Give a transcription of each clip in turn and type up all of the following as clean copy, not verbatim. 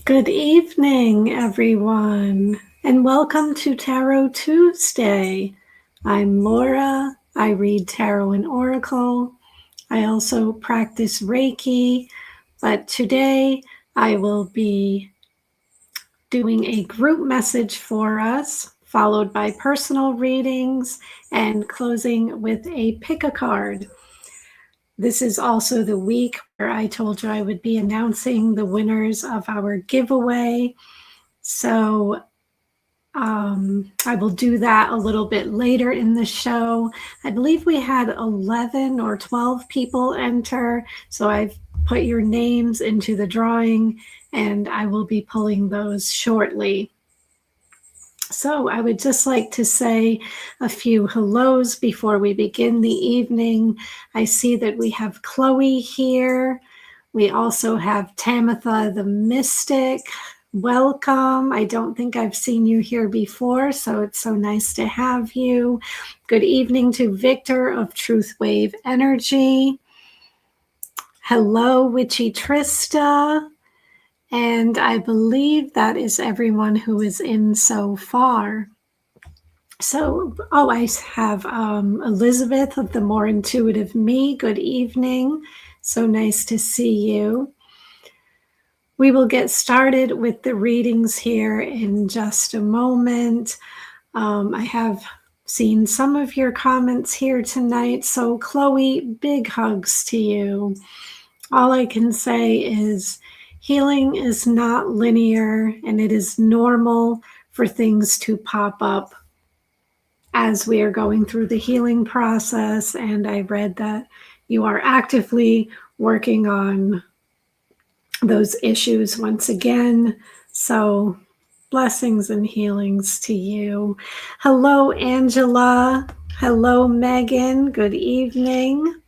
Good evening, everyone, and welcome to Tarot Tuesday. I'm Laura. I read tarot and oracle. I also practice Reiki, but today I will be doing a group message for us, followed by personal readings and closing with a pick a card. This is also the week where I told you I would be announcing the winners of our giveaway. So I will do that a little bit later in the show. I believe we had 11 or 12 people enter, so I've put your names into the drawing and I will be pulling those shortly. So I would just like to say a few hellos before we begin the evening. I see that we have Chloe here. We also have Tamitha the Mystic. Welcome. I don't think I've seen you here before, so it's so nice to have you. Good evening to Victor of Truth Wave Energy. Hello, Witchy Trista. And I believe that is everyone who is in so far. So, I have Elizabeth of the More Intuitive Me. Good evening. So nice to see you. We will get started with the readings here in just a moment. I have seen some of your comments here tonight. So, Chloe, big hugs to you. All I can say is healing is not linear, and it is normal for things to pop up as we are going through the healing process. And I read that you are actively working on those issues once again. So blessings and healings to you. Hello, Angela. Hello, Megan. Good evening.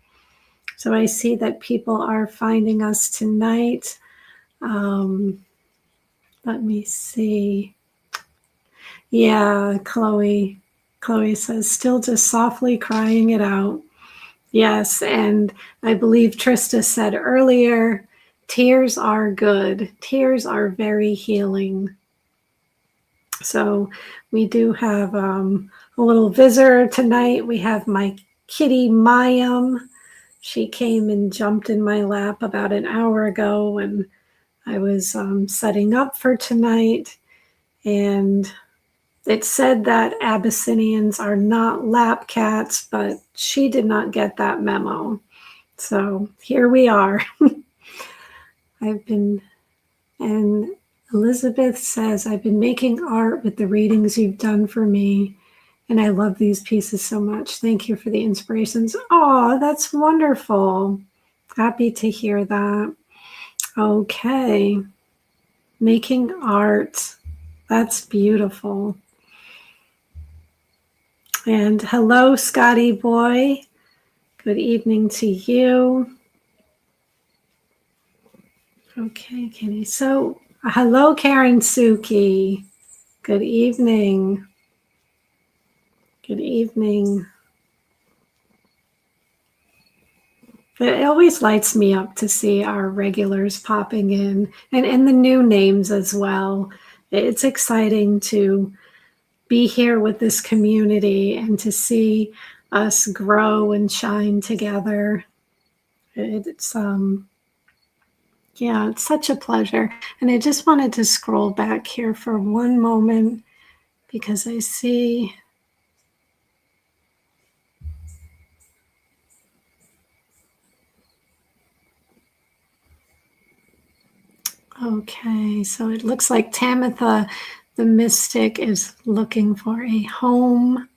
So I see that people are finding us tonight. Let me see. Yeah, Chloe says, still just softly crying it out. Yes, and I believe Trista said earlier, tears are good. Tears are very healing. So we do have a little visitor tonight. We have my kitty Mayim. She came and jumped in my lap about an hour ago when I was setting up for tonight. And it said that Abyssinians are not lap cats, but she did not get that memo. So here we are. And Elizabeth says, I've been making art with the readings you've done for me, and I love these pieces so much. Thank you for the inspirations. Oh, that's wonderful. Happy to hear that. Okay. Making art. That's beautiful. And hello, Scotty boy. Good evening to you. Okay, Kitty. So, hello, Karen Suki. Good evening. Good evening. It always lights me up to see our regulars popping in and the new names as well. It's exciting to be here with this community and to see us grow and shine together. It's such a pleasure. And I just wanted to scroll back here for one moment because I see okay, so it looks like Tamitha the Mystic is looking for a home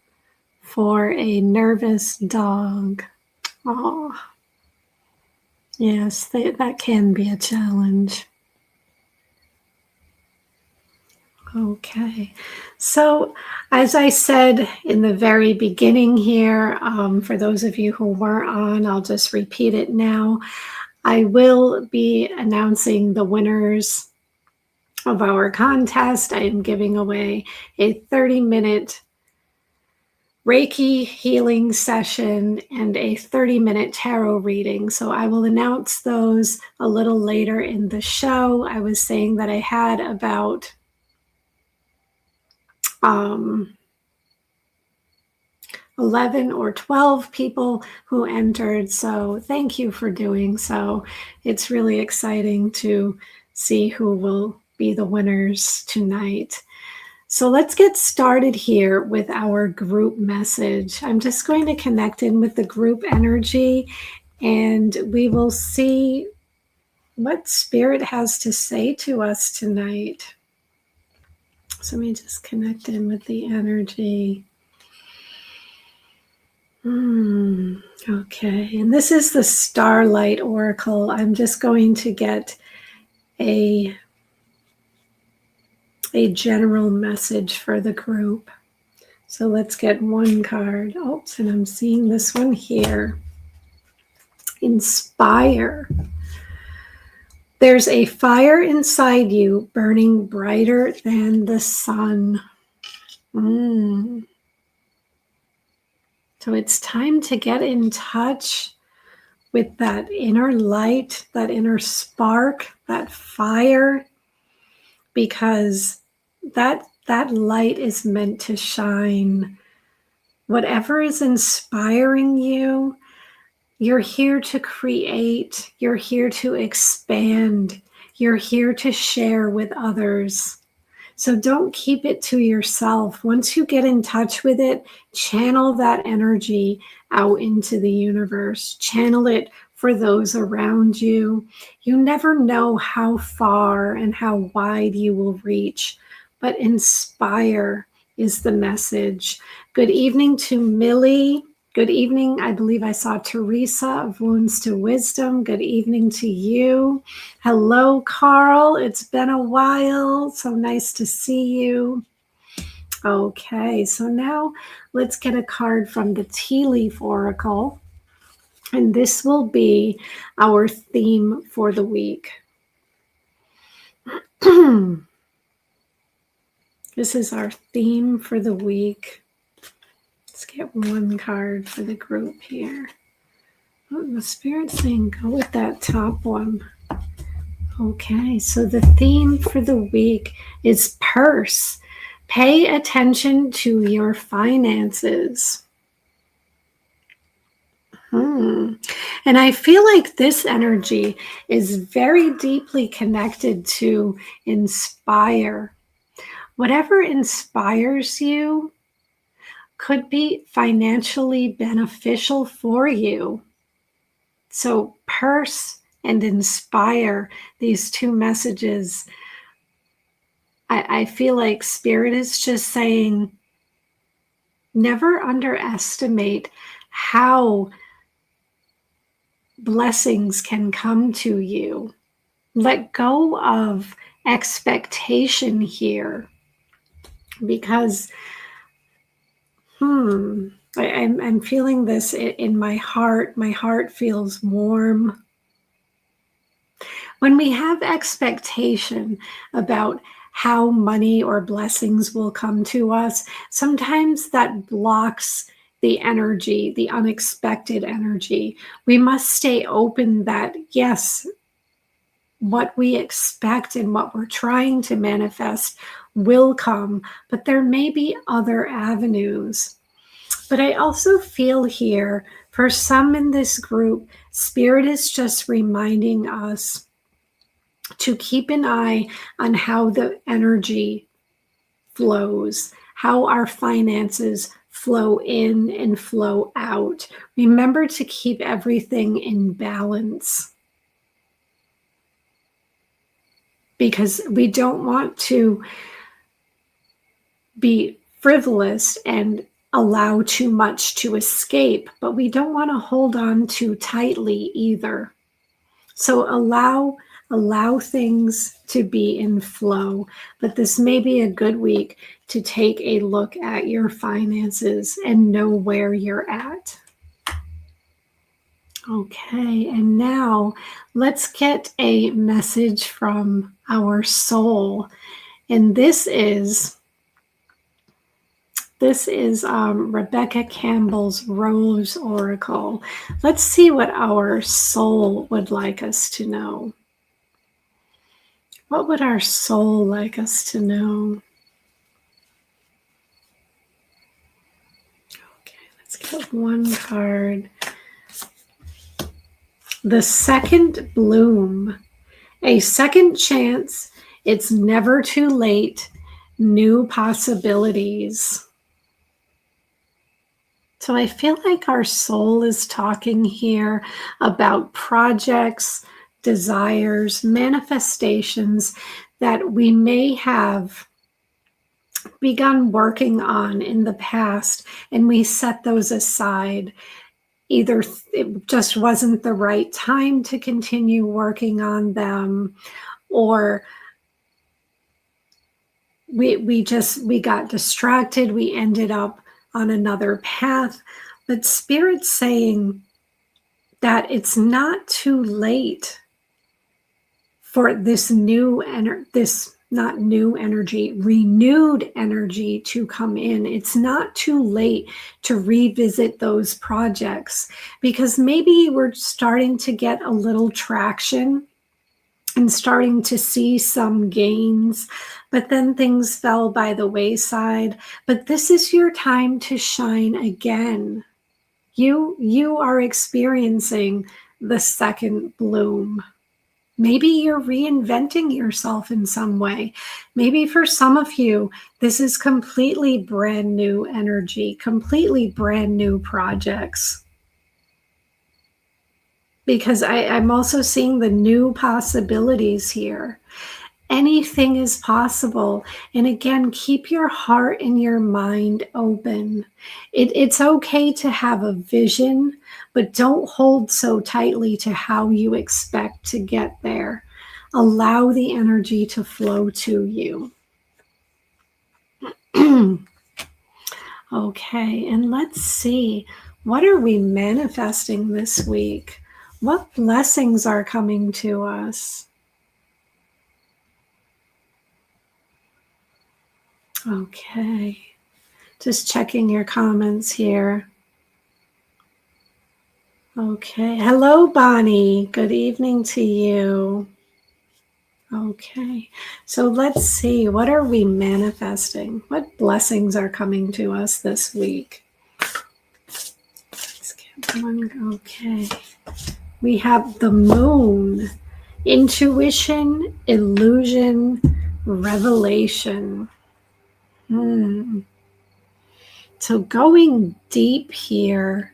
for a nervous dog. Oh, yes, that can be a challenge. Okay, so as I said in the very beginning here, for those of you who weren't on, I'll just repeat it now. I will be announcing the winners of our contest. I am giving away a 30-minute Reiki healing session and a 30-minute tarot reading. So I will announce those a little later in the show. I was saying that I had about 11 or 12 people who entered. So thank you for doing so. It's really exciting to see who will be the winners tonight. So let's get started here with our group message. I'm just going to connect in with the group energy and we will see what Spirit has to say to us tonight. So let me just connect in with the energy. Okay, and this is the Starlight Oracle. I'm just going to get a general message for the group. So let's get one card. Oops, and I'm seeing this one here. Inspire. There's a fire inside you burning brighter than the sun. So it's time to get in touch with that inner light, that inner spark, that fire, because that light is meant to shine. Whatever is inspiring you, you're here to create, you're here to expand, you're here to share with others. So don't keep it to yourself. Once you get in touch with it, channel that energy out into the universe. Channel it for those around you. You never know how far and how wide you will reach, but inspire is the message. Good evening to Millie. Good evening. I believe I saw Teresa of Wounds to Wisdom. Good evening to you. Hello, Carl. It's been a while. So nice to see you. Okay, so now let's get a card from the Tea Leaf Oracle. And this will be our theme for the week. This is our theme for the week. Let's get one card for the group here. Oh, the Spirit's saying go with that top one. Okay, so the theme for the week is purse. Pay attention to your finances. And I feel like this energy is very deeply connected to inspire. Whatever inspires you could be financially beneficial for you. So purse and inspire, these two messages, I feel like Spirit is just saying, never underestimate how blessings can come to you. Let go of expectation here, because I'm feeling this in my heart. My heart feels warm. When we have expectation about how money or blessings will come to us, sometimes that blocks the energy, the unexpected energy. We must stay open that, yes, what we expect and what we're trying to manifest will come, but there may be other avenues. But I also feel here, for some in this group, Spirit is just reminding us to keep an eye on how the energy flows, how our finances flow in and flow out. Remember to keep everything in balance, because we don't want to be frivolous and allow too much to escape, but we don't want to hold on too tightly either. So allow things to be in flow, but this may be a good week to take a look at your finances and know where you're at. Okay, and now let's get a message from our soul. And this is This is Rebecca Campbell's Rose Oracle. Let's see what our soul would like us to know. What would our soul like us to know? Okay, let's get one card. The second bloom. A second chance. It's never too late. New possibilities. So I feel like our soul is talking here about projects, desires, manifestations that we may have begun working on in the past, and we set those aside. Either it just wasn't the right time to continue working on them, or we got distracted, we ended up on another path. But Spirit's saying that it's not too late for this renewed energy to come in. It's not too late to revisit those projects, because maybe you were starting to get a little traction and starting to see some gains, but then things fell by the wayside. But this is your time to shine again. You are experiencing the second bloom. Maybe you're reinventing yourself in some way. Maybe for some of you, this is completely brand new energy, completely brand new projects. Because I'm also seeing the new possibilities here. Anything is possible. And again, keep your heart and your mind open. It's okay to have a vision, but don't hold so tightly to how you expect to get there. Allow the energy to flow to you. Okay, and let's see. What are we manifesting this week? What blessings are coming to us? Okay, just checking your comments here. Okay, hello, Bonnie. Good evening to you. Okay, so let's see. What are we manifesting? What blessings are coming to us this week? Let's get one. Okay, we have the moon, intuition, illusion, revelation. So going deep here,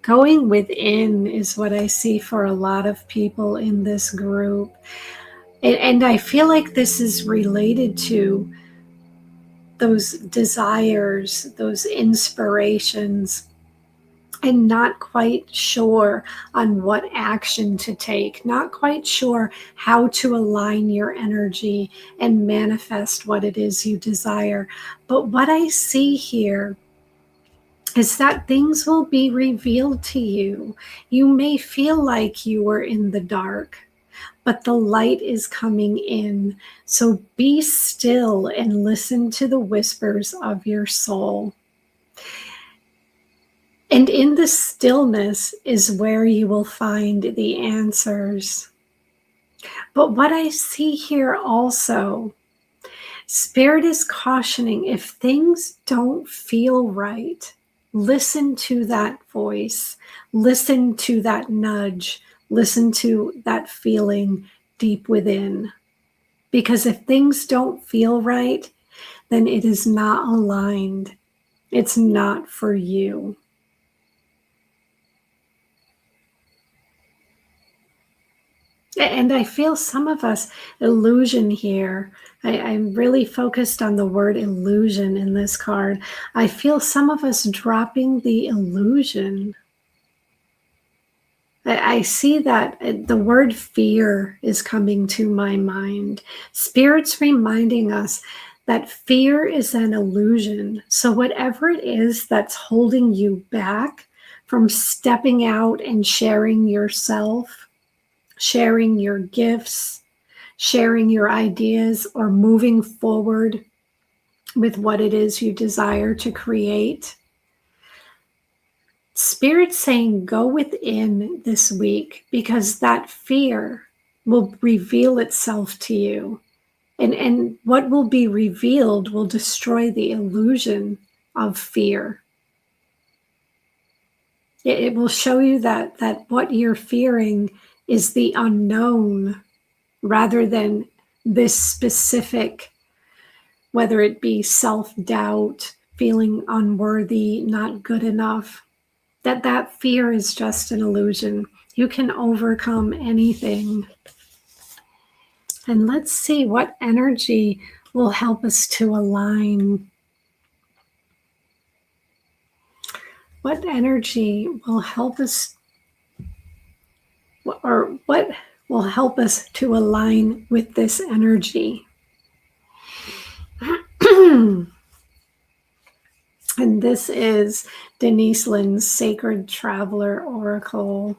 going within is what I see for a lot of people in this group. And I feel like this is related to those desires, those inspirations, and not quite sure on what action to take, not quite sure how to align your energy and manifest what it is you desire. But what I see here is that things will be revealed to you. You may feel like you were in the dark, but the light is coming in. So be still and listen to the whispers of your soul. And in the stillness is where you will find the answers. But what I see here also, Spirit is cautioning, if things don't feel right, listen to that voice, listen to that nudge, listen to that feeling deep within. Because if things don't feel right, then it is not aligned. It's not for you. And I feel some of us, illusion here. I'm really focused on the word illusion in this card. I feel some of us dropping the illusion. I see that the word fear is coming to my mind. Spirit's reminding us that fear is an illusion. So whatever it is that's holding you back from stepping out and sharing yourself, sharing your gifts, sharing your ideas, or moving forward with what it is you desire to create. Spirit's saying go within this week, because that fear will reveal itself to you. And what will be revealed will destroy the illusion of fear. It will show you that what you're fearing is the unknown rather than this specific, whether it be self-doubt, feeling unworthy, not good enough, that fear is just an illusion. You can overcome anything. And let's see what energy will help us to align. What energy will help us, or what will help us to align with this energy? And this is Denise Linn's Sacred Traveler Oracle.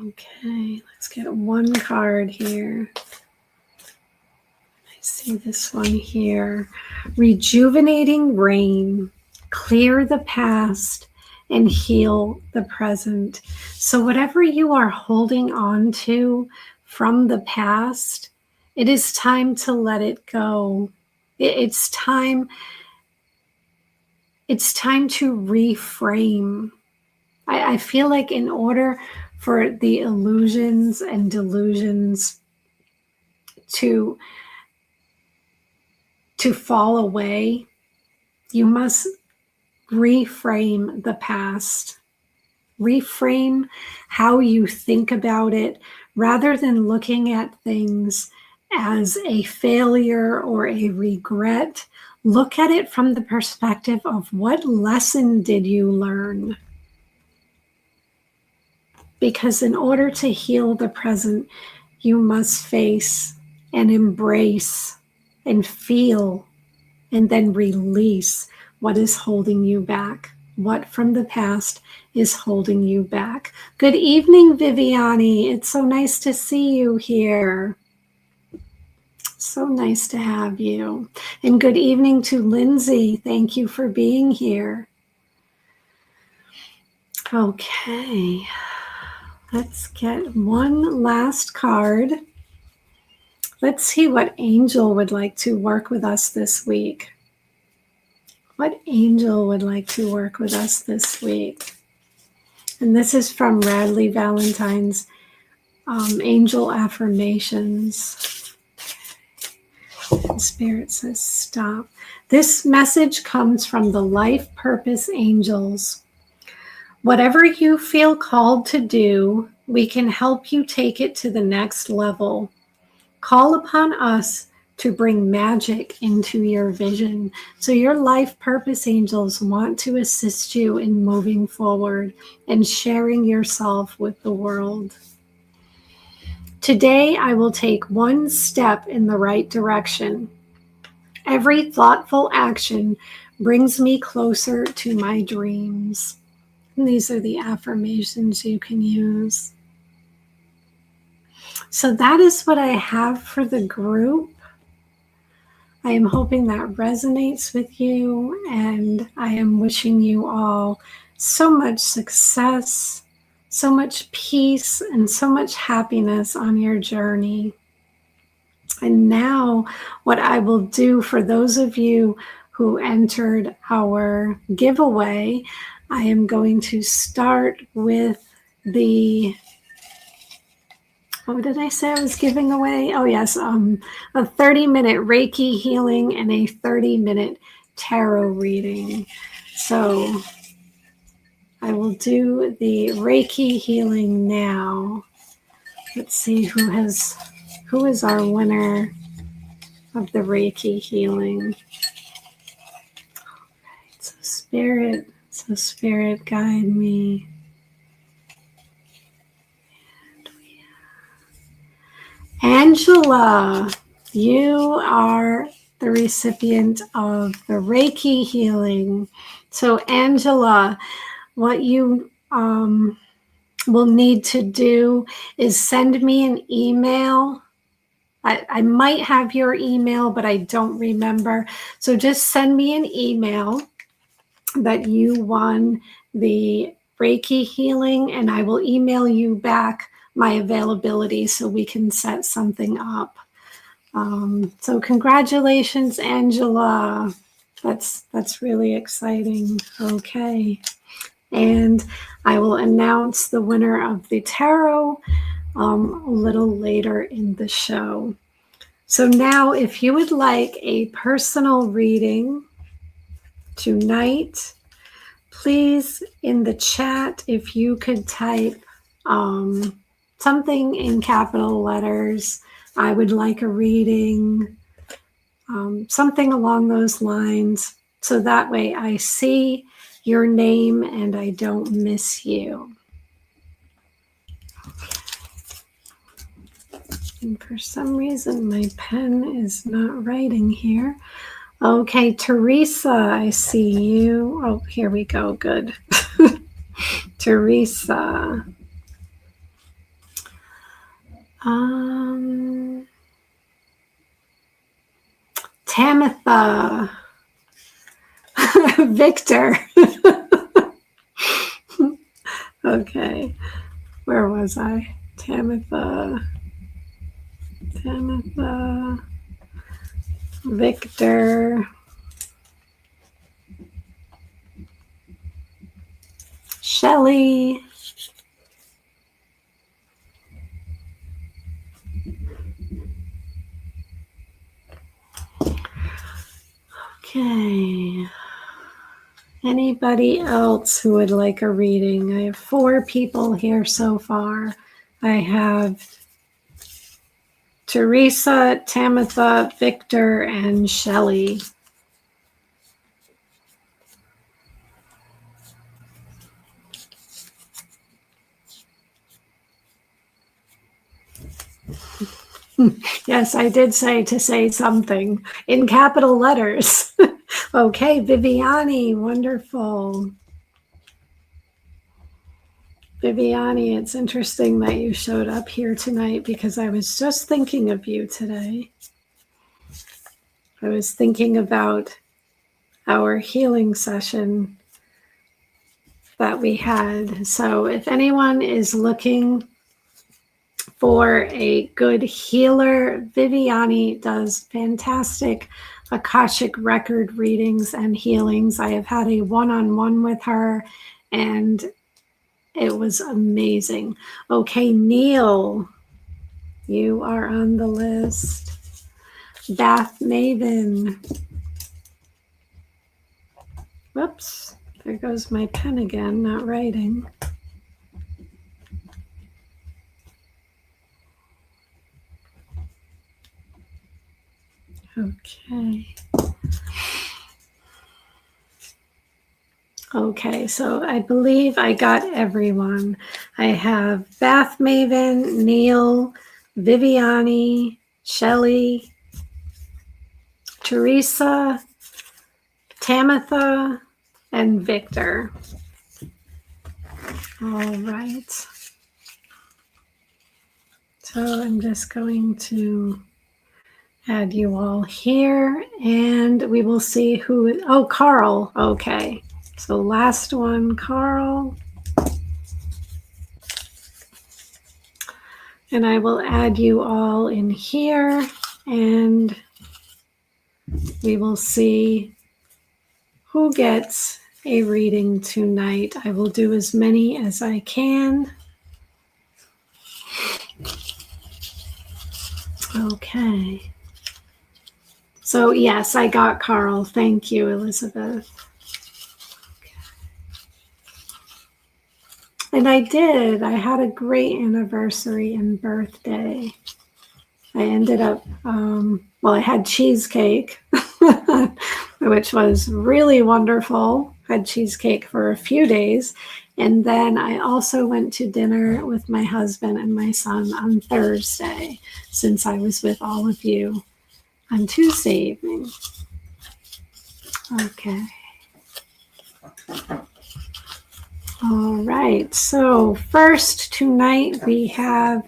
Okay, let's get one card here. I see this one here. Rejuvenating rain, clear the past and heal the present. So whatever you are holding on to from the past, it is time to let it go. It's time to reframe. I feel like in order for the illusions and delusions to fall away, you must reframe the past. Reframe how you think about it, rather than looking at things as a failure or a regret. Look at it from the perspective of what lesson did you learn? Because in order to heal the present, you must face and embrace and feel and then release what is holding you back. What from the past is holding you back. Good evening, Viviani. It's so nice to see you here. So nice to have you. And good evening to Lindsay. Thank you for being here. Okay. Let's get one last card. Let's see what angel would like to work with us this week. What angel would like to work with us this week? And this is from Radley Valentine's Angel Affirmations. And Spirit says, stop. This message comes from the Life Purpose Angels. Whatever you feel called to do, we can help you take it to the next level. Call upon us to bring magic into your vision. So your life purpose angels want to assist you in moving forward and sharing yourself with the world. Today, I will take one step in the right direction. Every thoughtful action brings me closer to my dreams. And these are the affirmations you can use. So that is what I have for the group. I am hoping that resonates with you, and I am wishing you all so much success, so much peace, and so much happiness on your journey. And now what I will do for those of you who entered our giveaway, I am going to start with the, what did I say I was giving away? Oh yes, a 30-minute Reiki healing and a 30-minute tarot reading. So I will do the Reiki healing now. Let's see who is our winner of the Reiki healing. Right, so Spirit guide me. Angela, you are the recipient of the Reiki healing. So Angela, what you will need to do is send me an email I might have your email, but I don't remember. So just send me an email that you won the Reiki healing, and I will email you back my availability so we can set something up. So congratulations, Angela. That's really exciting. Okay. And I will announce the winner of the tarot a little later in the show. So now, if you would like a personal reading tonight, please in the chat, if you could type something in capital letters, I would like a reading, something along those lines. So that way I see your name and I don't miss you. And for some reason, my pen is not writing here. Okay, Teresa, I see you. Oh, here we go. Good. Teresa. Tamitha. Victor. Okay. Where was I? Tamitha. Victor. Shelley. Okay. Anybody else who would like a reading? I have 4 people here so far. I have Teresa, Tamitha, Victor, and Shelley. Yes, I did say to say something in capital letters. Okay, Viviani, wonderful. Viviani, it's interesting that you showed up here tonight because I was just thinking of you today. I was thinking about our healing session that we had. So if anyone is looking for a good healer, Viviani does fantastic Akashic record readings and healings. I have had a one-on-one with her and it was amazing. Okay, Neil, you are on the list. Bath Maven. Whoops, there goes my pen again, not writing. Okay. Okay, so I believe I got everyone. I have Bath Maven, Neil, Viviani, Shelley, Teresa, Tamitha, and Victor. All right. So I'm just going to add you all here and we will see who, oh, Carl. Okay. So last one, Carl. And I will add you all in here and we will see who gets a reading tonight. I will do as many as I can. Okay. So yes, I got Carl. Thank you, Elizabeth. And I did. I had a great anniversary and birthday. I ended up, I had cheesecake, which was really wonderful. Had cheesecake for a few days. And then I also went to dinner with my husband and my son on Thursday, since I was with all of you on Tuesday evening. Okay. All right. So first tonight we have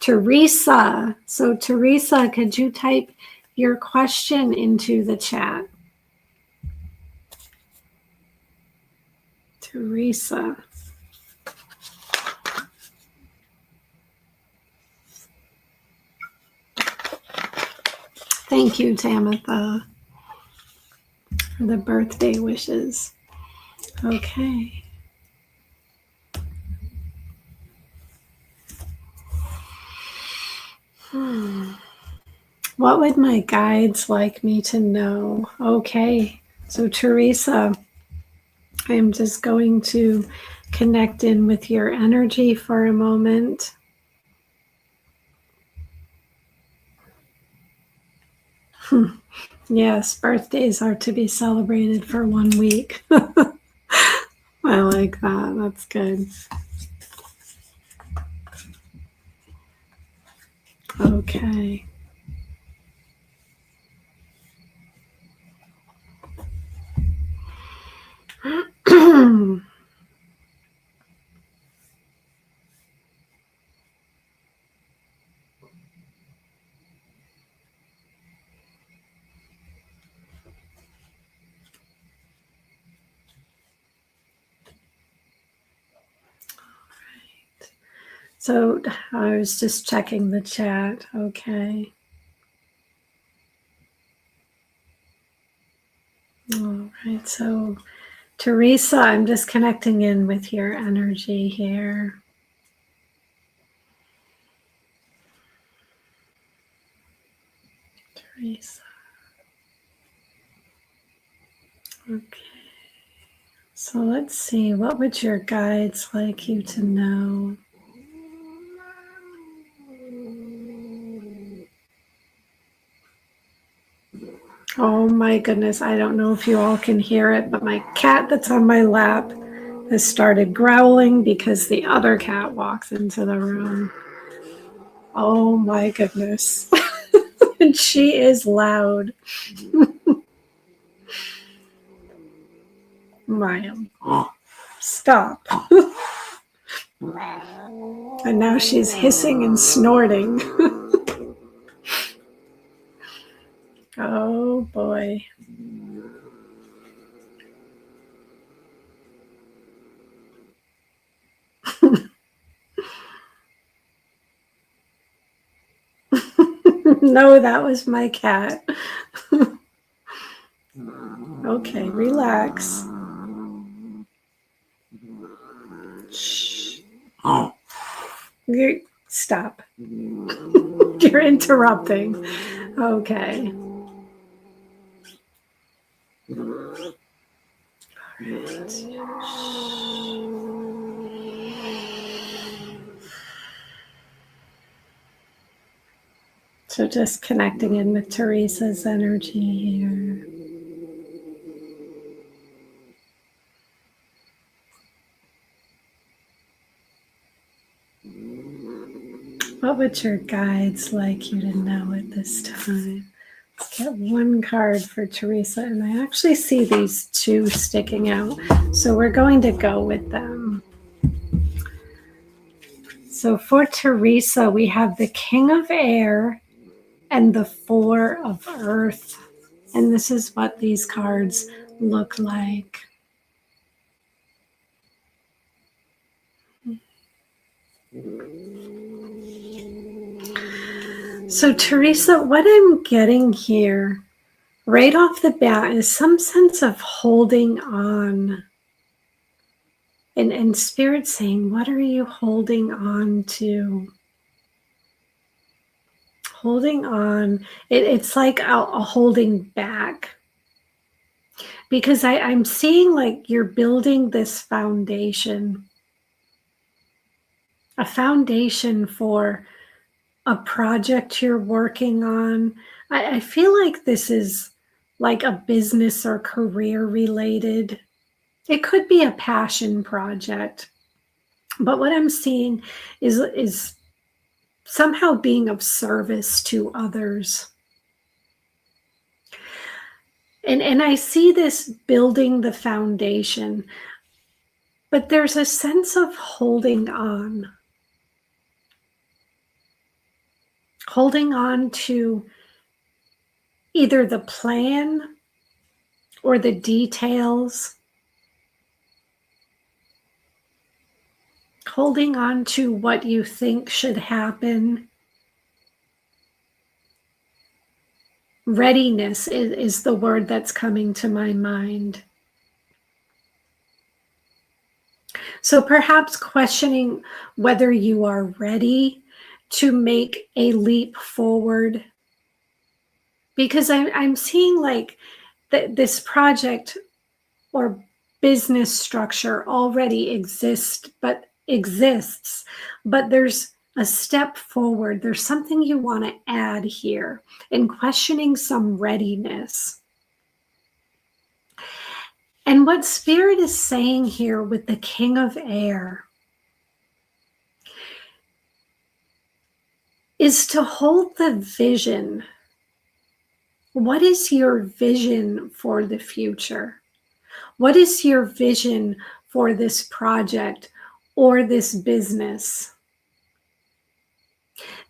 Teresa. So Teresa, could you type your question into the chat? Teresa. Thank you, Tamitha, for the birthday wishes. Okay. What would my guides like me to know? Okay. So Teresa, I'm just going to connect in with your energy for a moment. Yes, birthdays are to be celebrated for 1 week. I like that. That's good. Okay. So I was just checking the chat. Okay. All right. So Teresa, I'm just connecting in with your energy here. Teresa. Okay. So let's see. What would your guides like you to know? Oh my goodness. I don't know if you all can hear it, but my cat that's on my lap has started growling because the other cat walks into the room. Oh my goodness. And she is loud. Maya, stop. And now she's hissing and snorting. Oh boy. No, that was my cat. Okay, relax. Shh. Stop. You're interrupting. Okay. All right. So just connecting in with Teresa's energy here. What would your guides like you to know at this time? Let's get one card for Teresa, and I actually see these two sticking out, so we're going to go with them. So for Teresa, we have the King of Air and the Four of Earth, and this is what these cards look like. So Teresa, what I'm getting here right off the bat is some sense of holding on. And Spirit saying, what are you holding on to? Holding on. It's like a holding back. Because I'm seeing like you're building this foundation. A foundation for a project you're working on. I feel like this is like a business or career related. It could be a passion project. But what I'm seeing is somehow being of service to others. And I see this building the foundation, but there's a sense of holding on. holding on to either the plan or the details, holding on to what you think should happen. Readiness is the word that's coming to my mind. So perhaps questioning whether you are ready to make a leap forward. Because I'm seeing like this project or business structure already exists, but there's a step forward. There's something you want to add here, and questioning some readiness. And what Spirit is saying here with the King of Air is to hold the vision. What is your vision for the future? What is your vision for this project or this business?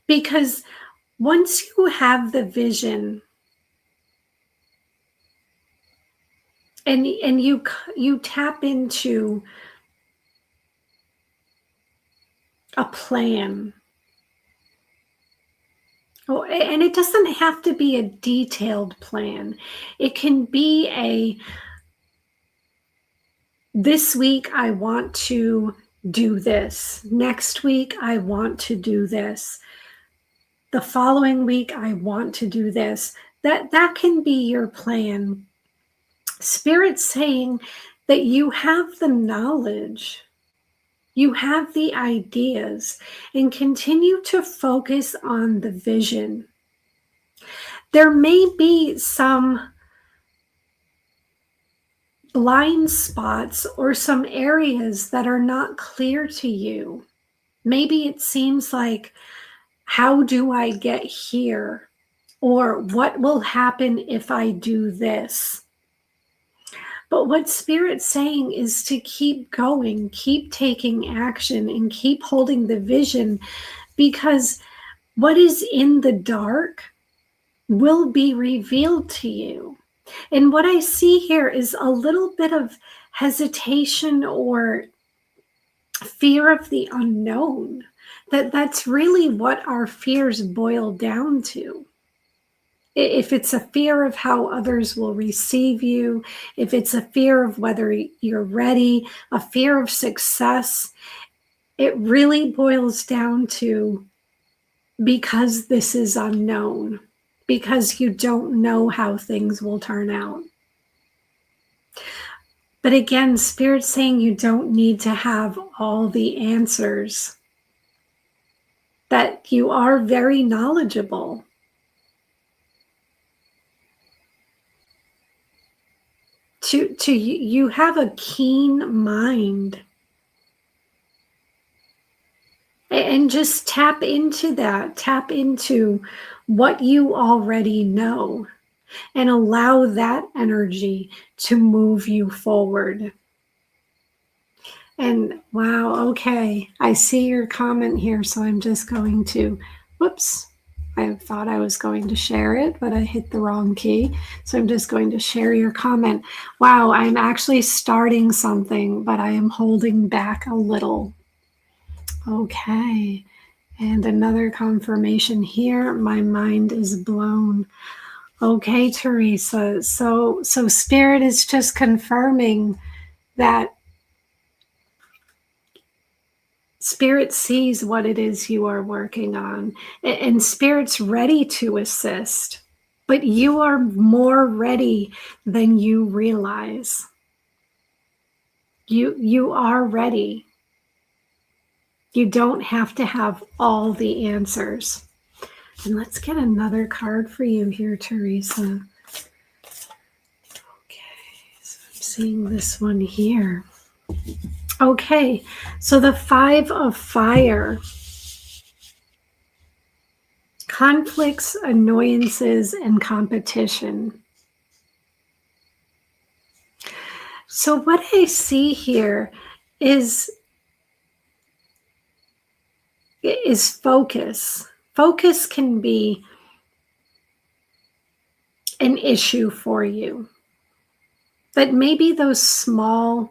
Because once you have the vision and you tap into a plan, and it doesn't have to be a detailed plan. It can be this week I want to do this. Next week I want to do this. The following week I want to do this. That can be your plan. Spirit's saying that you have the knowledge, you have the ideas, and continue to focus on the vision. There may be some blind spots or some areas that are not clear to you. Maybe it seems like, how do I get here? Or what will happen if I do this? But what Spirit's saying is to keep going, keep taking action, and keep holding the vision, because what is in the dark will be revealed to you. And what I see here is a little bit of hesitation or fear of the unknown. That's really what our fears boil down to. If it's a fear of how others will receive you, if it's a fear of whether you're ready, a fear of success, it really boils down to because this is unknown, because you don't know how things will turn out. But again, Spirit's saying you don't need to have all the answers, that you are very knowledgeable. You have a keen mind, and just tap into that. Tap into what you already know and allow that energy to move you forward. And wow, okay, I see your comment here, so I'm just going to, whoops, I thought I was going to share it, but I hit the wrong key. So I'm just going to share your comment. Wow, I'm actually starting something, but I am holding back a little. Okay, and another confirmation here. My mind is blown. Okay, Teresa. So Spirit is just confirming that Spirit sees what it is you are working on, and Spirit's ready to assist, but you are more ready than you realize. You are ready. You don't have to have all the answers. And let's get another card for you here, Teresa. Okay, so I'm seeing this one here. Okay, so the 5 of Fire. Conflicts, annoyances, and competition. So what I see here is focus. focus can be an issue for you. But maybe those small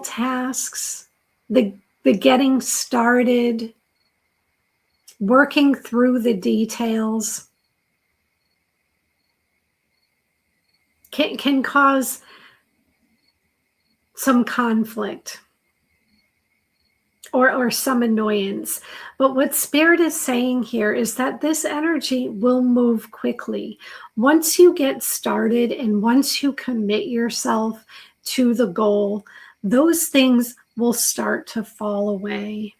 tasks, the getting started, working through the details can cause some conflict or some annoyance. But what Spirit is saying here is that this energy will move quickly. Once you get started and once you commit yourself to the goal, those things will start to fall away.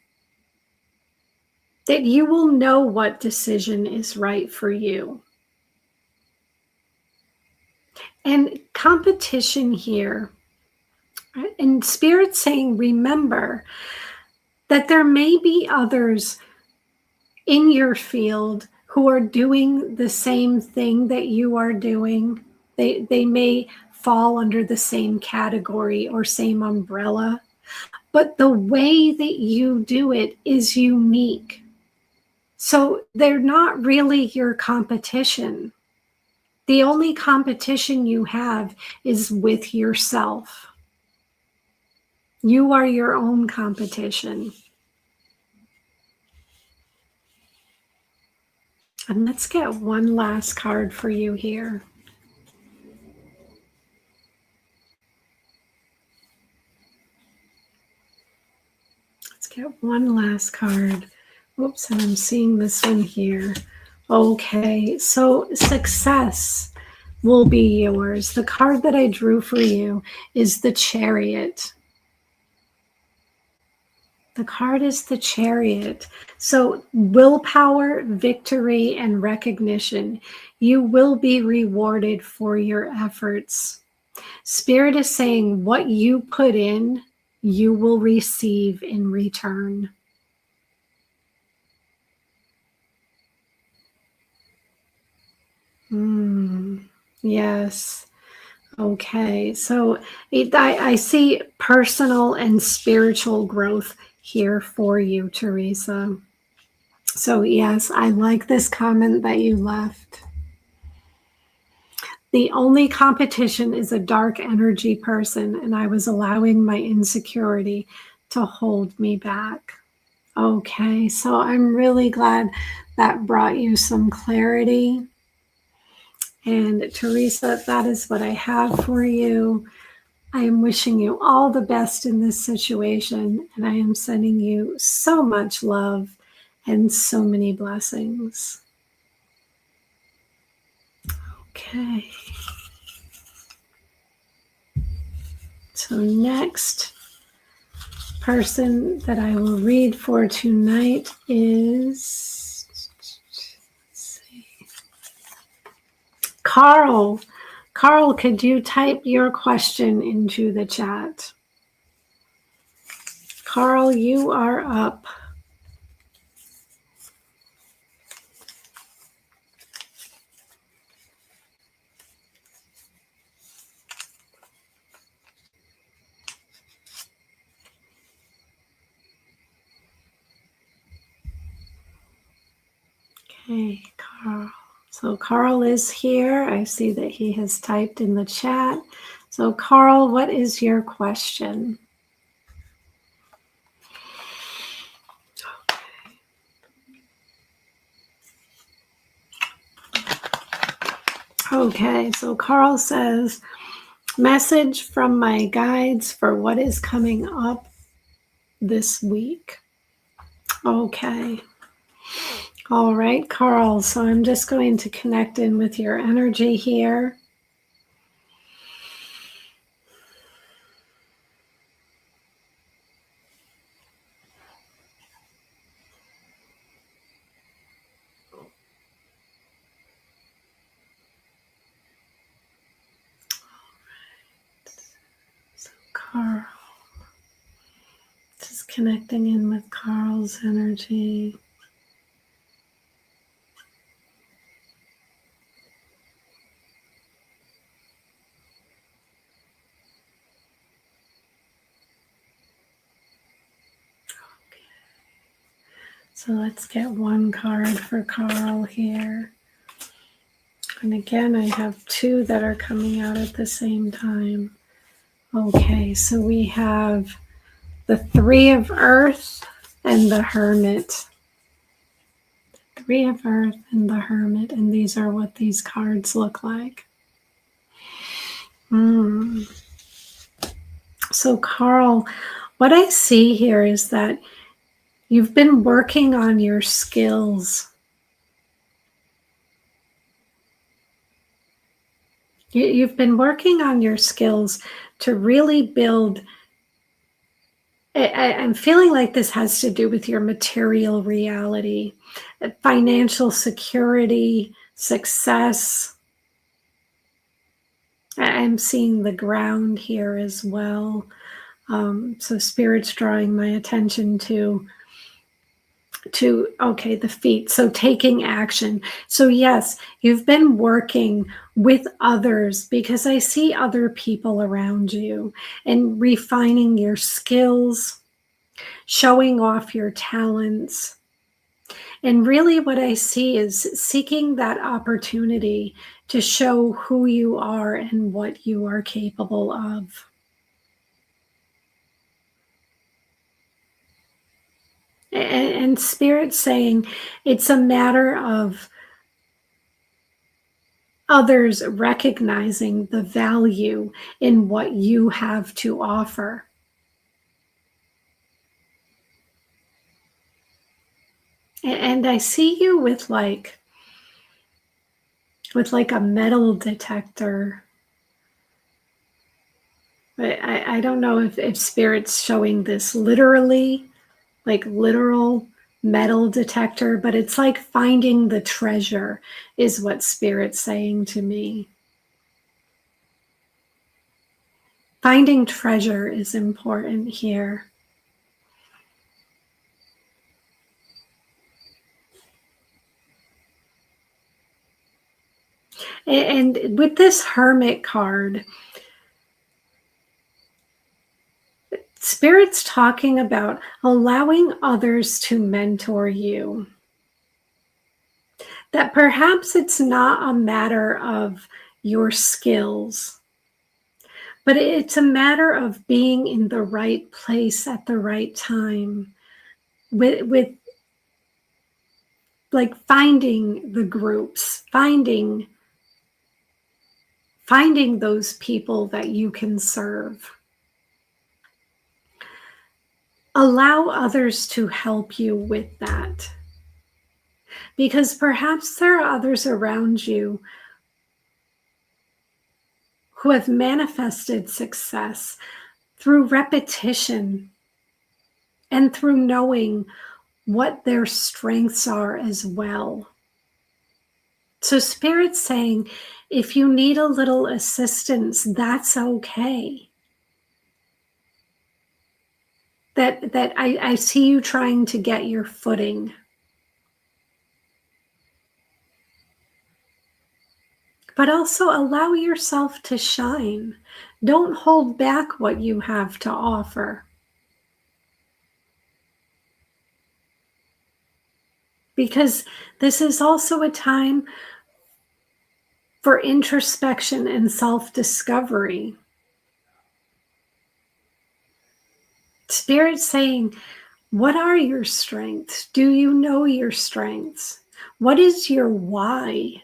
That you will know what decision is right for you. And competition here, and Spirit saying, remember that there may be others in your field who are doing the same thing that you are doing. They may fall under the same category or same umbrella, but the way that you do it is unique. So they're not really your competition. The only competition you have is with yourself. You are your own competition. And let's get one last card for you here. Let's get one last card. Oops, and I'm seeing this one here. Okay, so success will be yours. The card that I drew for you is the Chariot. The card is the Chariot. So willpower, victory, and recognition. You will be rewarded for your efforts. Spirit is saying what you put in, you will receive in return. Yes. Okay. So I see personal and spiritual growth here for you, Teresa. So yes, I like this comment that you left. The only competition is a dark energy person, and I was allowing my insecurity to hold me back. Okay, so I'm really glad that brought you some clarity. And Teresa, that is what I have for you. I am wishing you all the best in this situation, and I am sending you so much love and so many blessings. Okay. So next person that I will read for tonight is, let's see, Carl. Carl, could you type your question into the chat? Carl, you are up. Okay, Carl. So Carl is here. I see that he has typed in the chat. So Carl, what is your question? Okay, so Carl says, message from my guides for what is coming up this week. Okay. All right, Carl. So I'm just going to connect in with your energy here. So Carl. Just connecting in with Carl's energy. So let's get one card for Carl here. And again, I have two that are coming out at the same time. Okay, so we have the Three of Earth and the Hermit. Three of Earth and the Hermit, and these are what these cards look like. So Carl, what I see here is that you've been working on your skills. You've been working on your skills to really build. I'm feeling like this has to do with your material reality, financial security, success. I'm seeing the ground here as well. So Spirit's drawing my attention to okay, the feet. So taking action. So yes, you've been working with others because I see other people around you and refining your skills, showing off your talents. And really what I see is seeking that opportunity to show who you are and what you are capable of. And Spirit saying it's a matter of others recognizing the value in what you have to offer. And I see you with like a metal detector. I don't know if Spirit's showing this literally, like literal metal detector, but it's like finding the treasure is what Spirit's saying to me. Finding treasure is important here. And with this Hermit card, Spirit's talking about allowing others to mentor you. That perhaps it's not a matter of your skills, but it's a matter of being in the right place at the right time with like finding the groups, finding those people that you can serve. Allow others to help you with that. Because perhaps there are others around you who have manifested success through repetition and through knowing what their strengths are as well. So Spirit's saying, if you need a little assistance, that's okay. That I see you trying to get your footing. But also allow yourself to shine. Don't hold back what you have to offer. Because this is also a time for introspection and self-discovery. Spirit's saying, what are your strengths? Do you know your strengths? What is your why?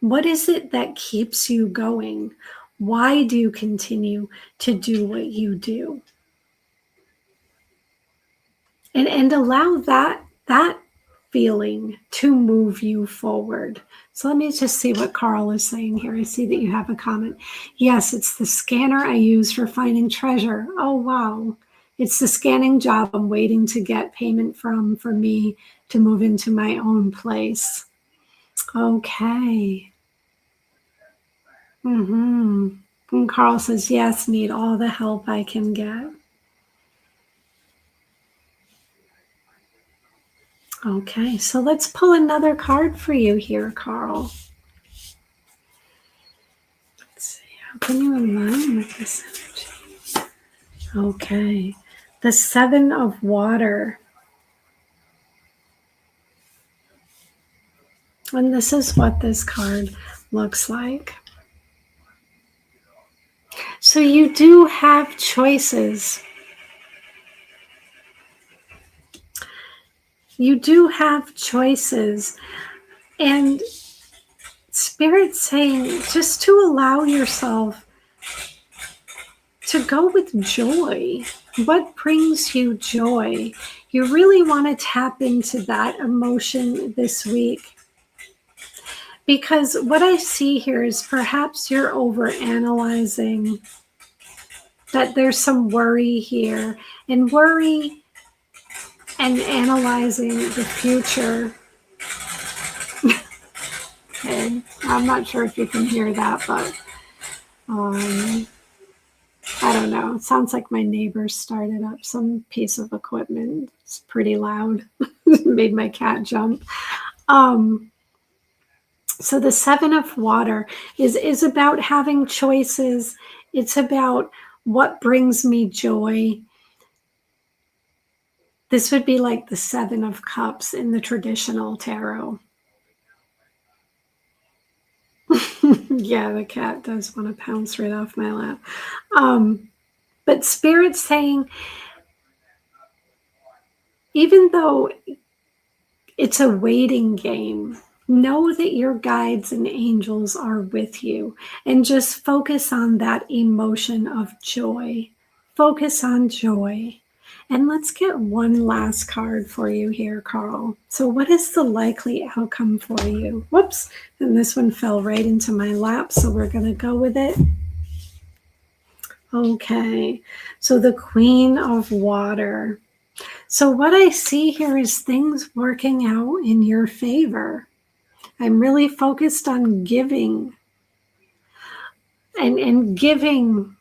What is it that keeps you going? Why do you continue to do what you do? And allow that feeling to move you forward. So let me just see what Carl is saying here. I see that you have a comment. Yes, it's the scanner I use for finding treasure. Oh, wow. It's the scanning job I'm waiting to get payment from for me to move into my own place. Okay. And Carl says, yes, need all the help I can get. Okay, so let's pull another card for you here, Carl. Let's see, how can you align with this energy? Okay, The Seven of Water. And this is what this card looks like. So you do have choices. You do have choices. And Spirit's saying just to allow yourself to go with joy. What brings you joy? You really want to tap into that emotion this week. Because what I see here is perhaps you're overanalyzing, that there's some worry here. And worry and analyzing the future. Okay, I'm not sure if you can hear that, but I don't know. It sounds like my neighbor started up some piece of equipment. It's pretty loud. It made my cat jump. So the Seven of Water is about having choices. It's about what brings me joy. This would be like the Seven of Cups in the traditional tarot. Yeah, the cat does want to pounce right off my lap. But Spirit's saying, even though it's a waiting game, know that your guides and angels are with you, and just focus on that emotion of joy. Focus on joy. And let's get one last card for you here, Carl. So what is the likely outcome for you? Whoops. And this one fell right into my lap, so we're going to go with it. Okay. So the Queen of Water. So what I see here is things working out in your favor. I'm really focused on giving. And giving,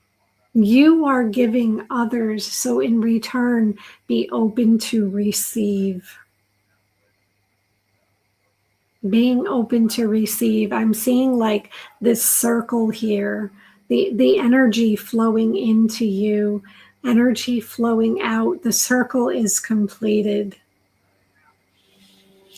you are giving others. So in return, be open to receive. Being open to receive. I'm seeing like this circle here, the energy flowing into you, energy flowing out. The circle is completed.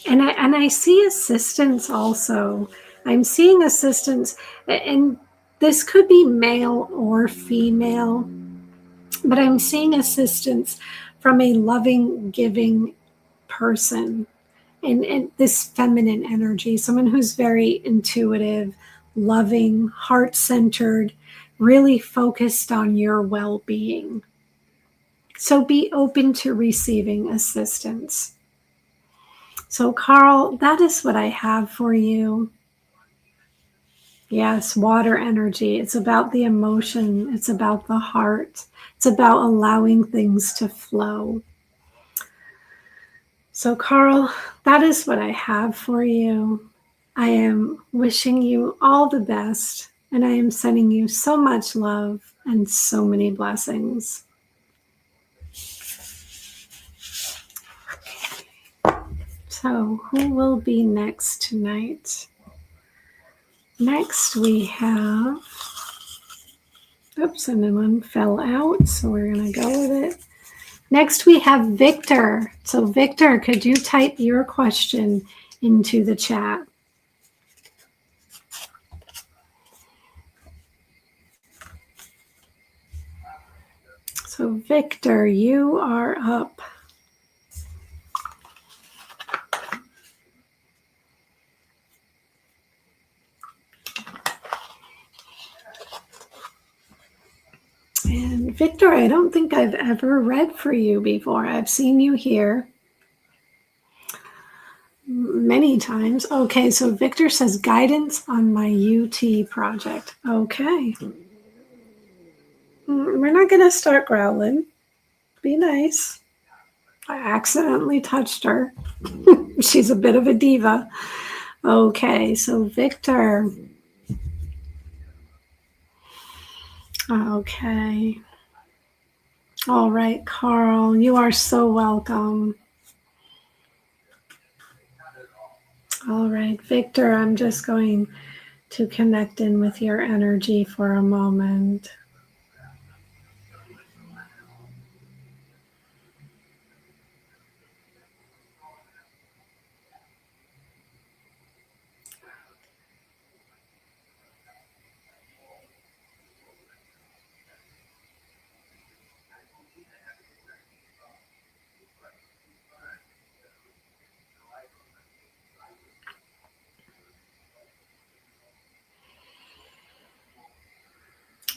And I see assistance also. I'm seeing assistance, and this could be male or female, but I'm seeing assistance from a loving, giving person. And this feminine energy, someone who's very intuitive, loving, heart-centered, really focused on your well-being. So be open to receiving assistance. So, Carl, that is what I have for you. Yes, water energy. It's about the emotion. It's about the heart. It's about allowing things to flow. So, Carl, that is what I have for you. I am wishing you all the best, and I am sending you so much love and so many blessings. So, who will be next tonight? Next, we have, oops, and then one fell out, so we're going to go with it. Next, we have Victor. So, Victor, could you type your question into the chat? So, Victor, you are up. And Victor, I don't think I've ever read for you before. I've seen you here many times. Okay, so Victor says guidance on my UT project. Okay. We're not going to start growling. Be nice. I accidentally touched her. She's a bit of a diva. Okay, so Victor. Okay. All right, Carl, you are so welcome. All right, Victor, I'm just going to connect in with your energy for a moment.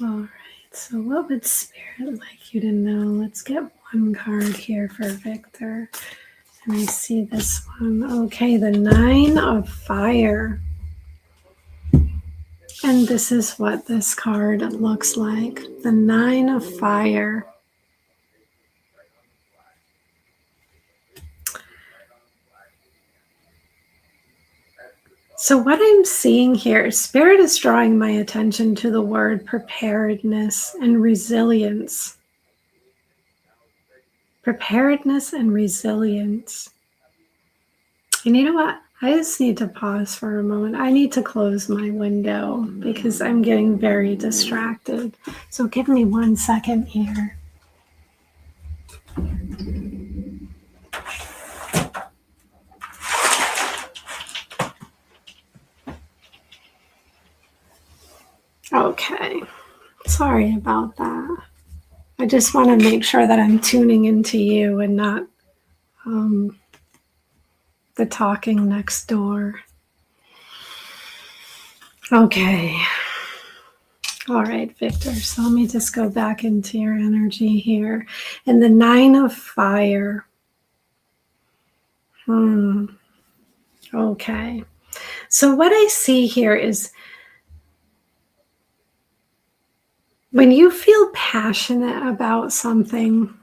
All right, so what would Spirit like you to know? Let's get one card here for Victor. And I see this one. Okay, the 9 of Fire. And this is what this card looks like. The 9 of Fire. So what I'm seeing here, Spirit is drawing my attention to the word preparedness and resilience. Preparedness and resilience. And you know what? I just need to pause for a moment. I need to close my window because I'm getting very distracted. So give me 1 second here. Okay. Sorry about that. I just want to make sure that I'm tuning into you and not the talking next door. Okay. All right, Victor. So let me just go back into your energy here. And the 9 of Fire. Okay. So what I see here is when you feel passionate about something,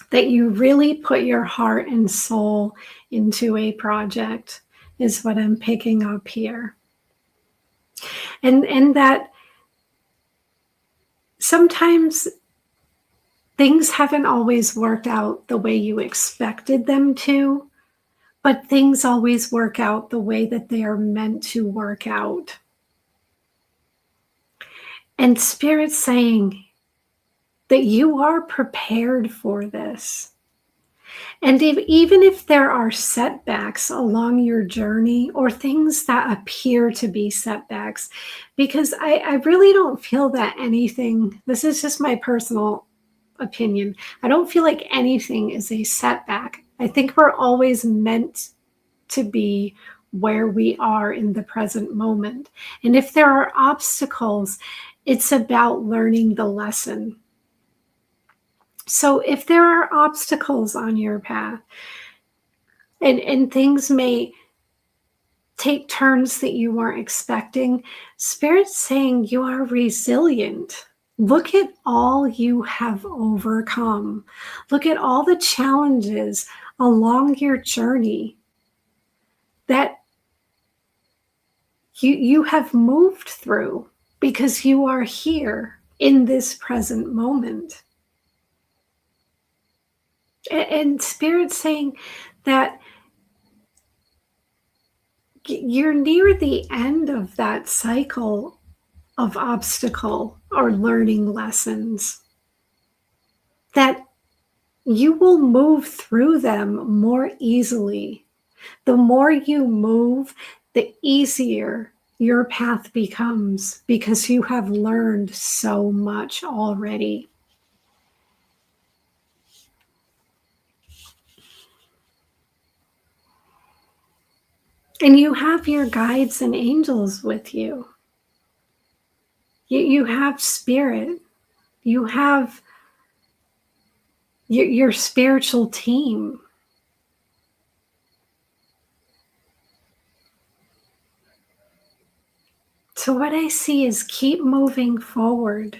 that you really put your heart and soul into a project is what I'm picking up here. And that sometimes things haven't always worked out the way you expected them to, but things always work out the way that they are meant to work out. And Spirit's saying that you are prepared for this. And even if there are setbacks along your journey or things that appear to be setbacks, because I really don't feel that anything, this is just my personal opinion, I don't feel like anything is a setback. I think we're always meant to be where we are in the present moment. And if there are obstacles, it's about learning the lesson. So if there are obstacles on your path and things may take turns that you weren't expecting, Spirit's saying you are resilient. Look at all you have overcome. Look at all the challenges along your journey that you have moved through because you are here in this present moment. And Spirit's saying that you're near the end of that cycle of obstacle or learning lessons, that you will move through them more easily. The more you move, the easier your path becomes because you have learned so much already. And you have your guides and angels with you. You have Spirit. You have your spiritual team. So what I see is keep moving forward.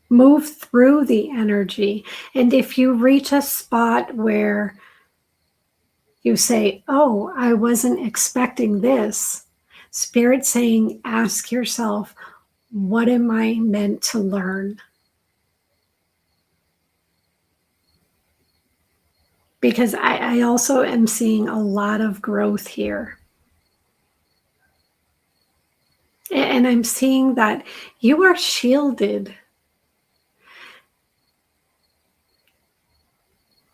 Move through the energy. And if you reach a spot where you say, oh, I wasn't expecting this, Spirit saying, ask yourself, what am I meant to learn? Because I also am seeing a lot of growth here. And I'm seeing that you are shielded.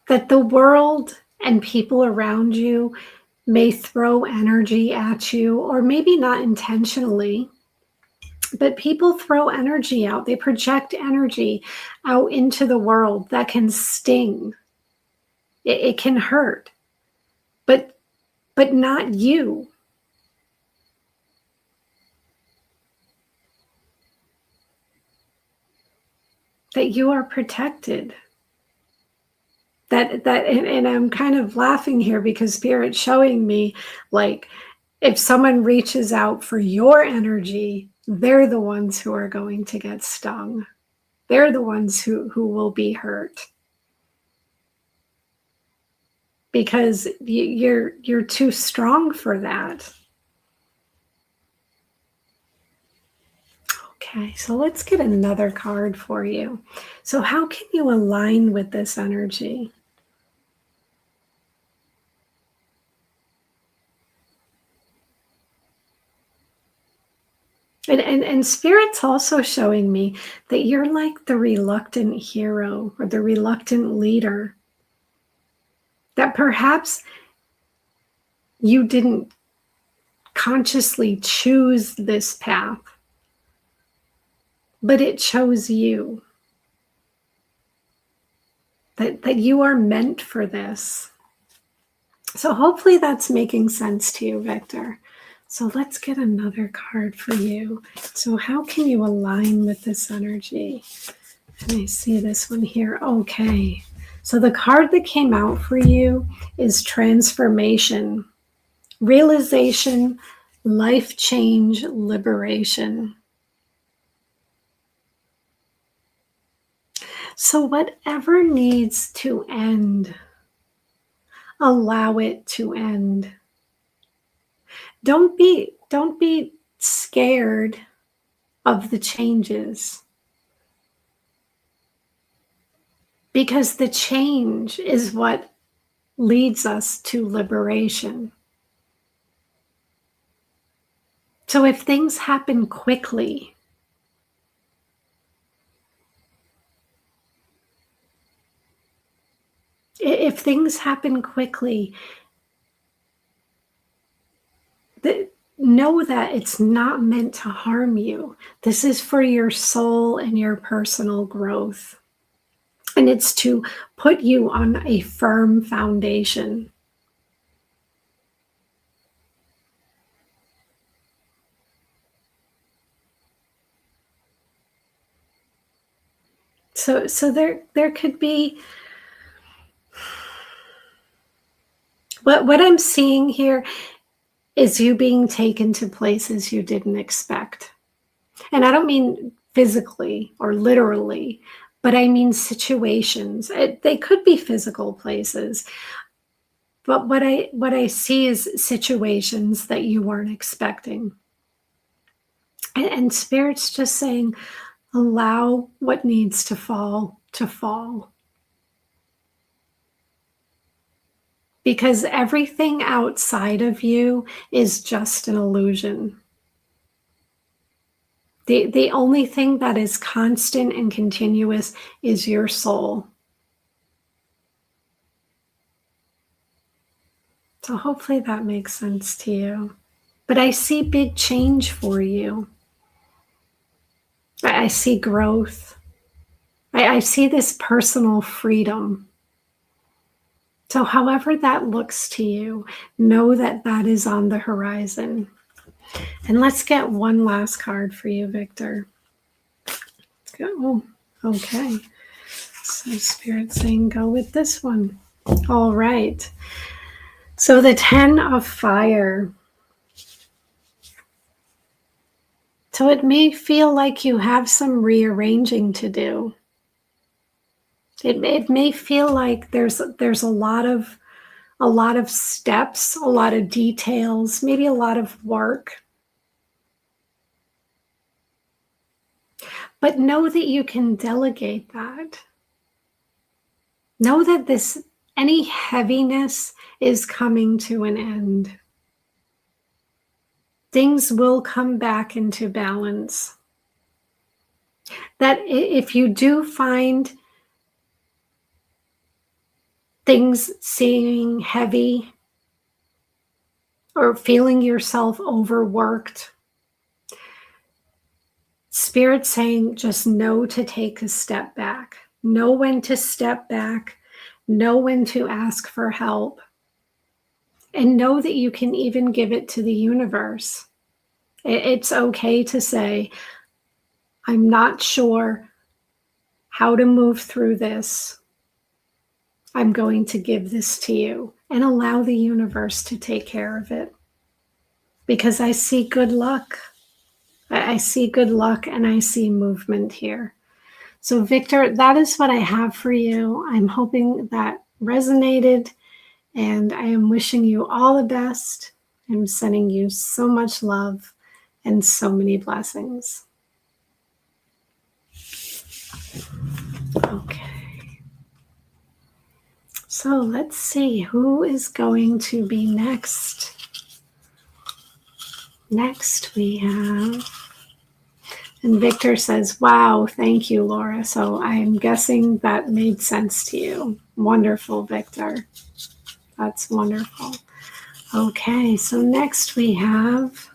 That the world and people around you may throw energy at you, or maybe not intentionally, but people throw energy out. They project energy out into the world that can sting. It can hurt, but not you. that you are protected. And I'm kind of laughing here because Spirit's showing me, like, if someone reaches out for your energy, they're the ones who are going to get stung. They're the ones who will be hurt. Because you're too strong for that. Okay, so let's get another card for you. So how can you align with this energy? And Spirit's also showing me that you're like the reluctant hero or the reluctant leader. That perhaps you didn't consciously choose this path, but it chose you. That you are meant for this. So hopefully that's making sense to you, Victor. So let's get another card for you. So how can you align with this energy? And I see this one here. Okay. So the card that came out for you is transformation, realization, life change, liberation. So whatever needs to end, allow it to end. Don't be scared of the changes, because the change is what leads us to liberation. So if things happen quickly, if things happen quickly, know that it's not meant to harm you. This is for your soul and your personal growth. And it's to put you on a firm foundation. So there could be, what I'm seeing here is you being taken to places you didn't expect. And I don't mean physically or literally, but I mean situations. They could be physical places, but what I see is situations that you weren't expecting. And Spirit's just saying, allow what needs to fall to fall. Because everything outside of you is just an illusion. The only thing that is constant and continuous is your soul. So hopefully that makes sense to you. But I see big change for you. I see growth. I see this personal freedom. So however that looks to you, know that that is on the horizon. And let's get one last card for you, Victor. Let's go. Okay. So Spirit's saying go with this one. All right. So the 10 of fire. So it may feel like you have some rearranging to do. It may feel like there's a lot of steps, a lot of details, maybe a lot of work. But know that you can delegate that. Know that any heaviness is coming to an end. Things will come back into balance. That if you do find things seeming heavy or feeling yourself overworked, Spirit's saying just know to take a step back. Know when to step back. Know when to ask for help. And know that you can even give it to the universe. It's okay to say, I'm not sure how to move through this, I'm going to give this to you and allow the universe to take care of it. Because I see good luck. I see good luck and I see movement here. So Victor, that is what I have for you. I'm hoping that resonated, and I am wishing you all the best. I'm sending you so much love and so many blessings. Okay. So let's see who is going to be next. Next we have, and Victor says, wow, thank you, Laura. So I'm guessing that made sense to you. Wonderful, Victor. That's wonderful. Okay, so next we have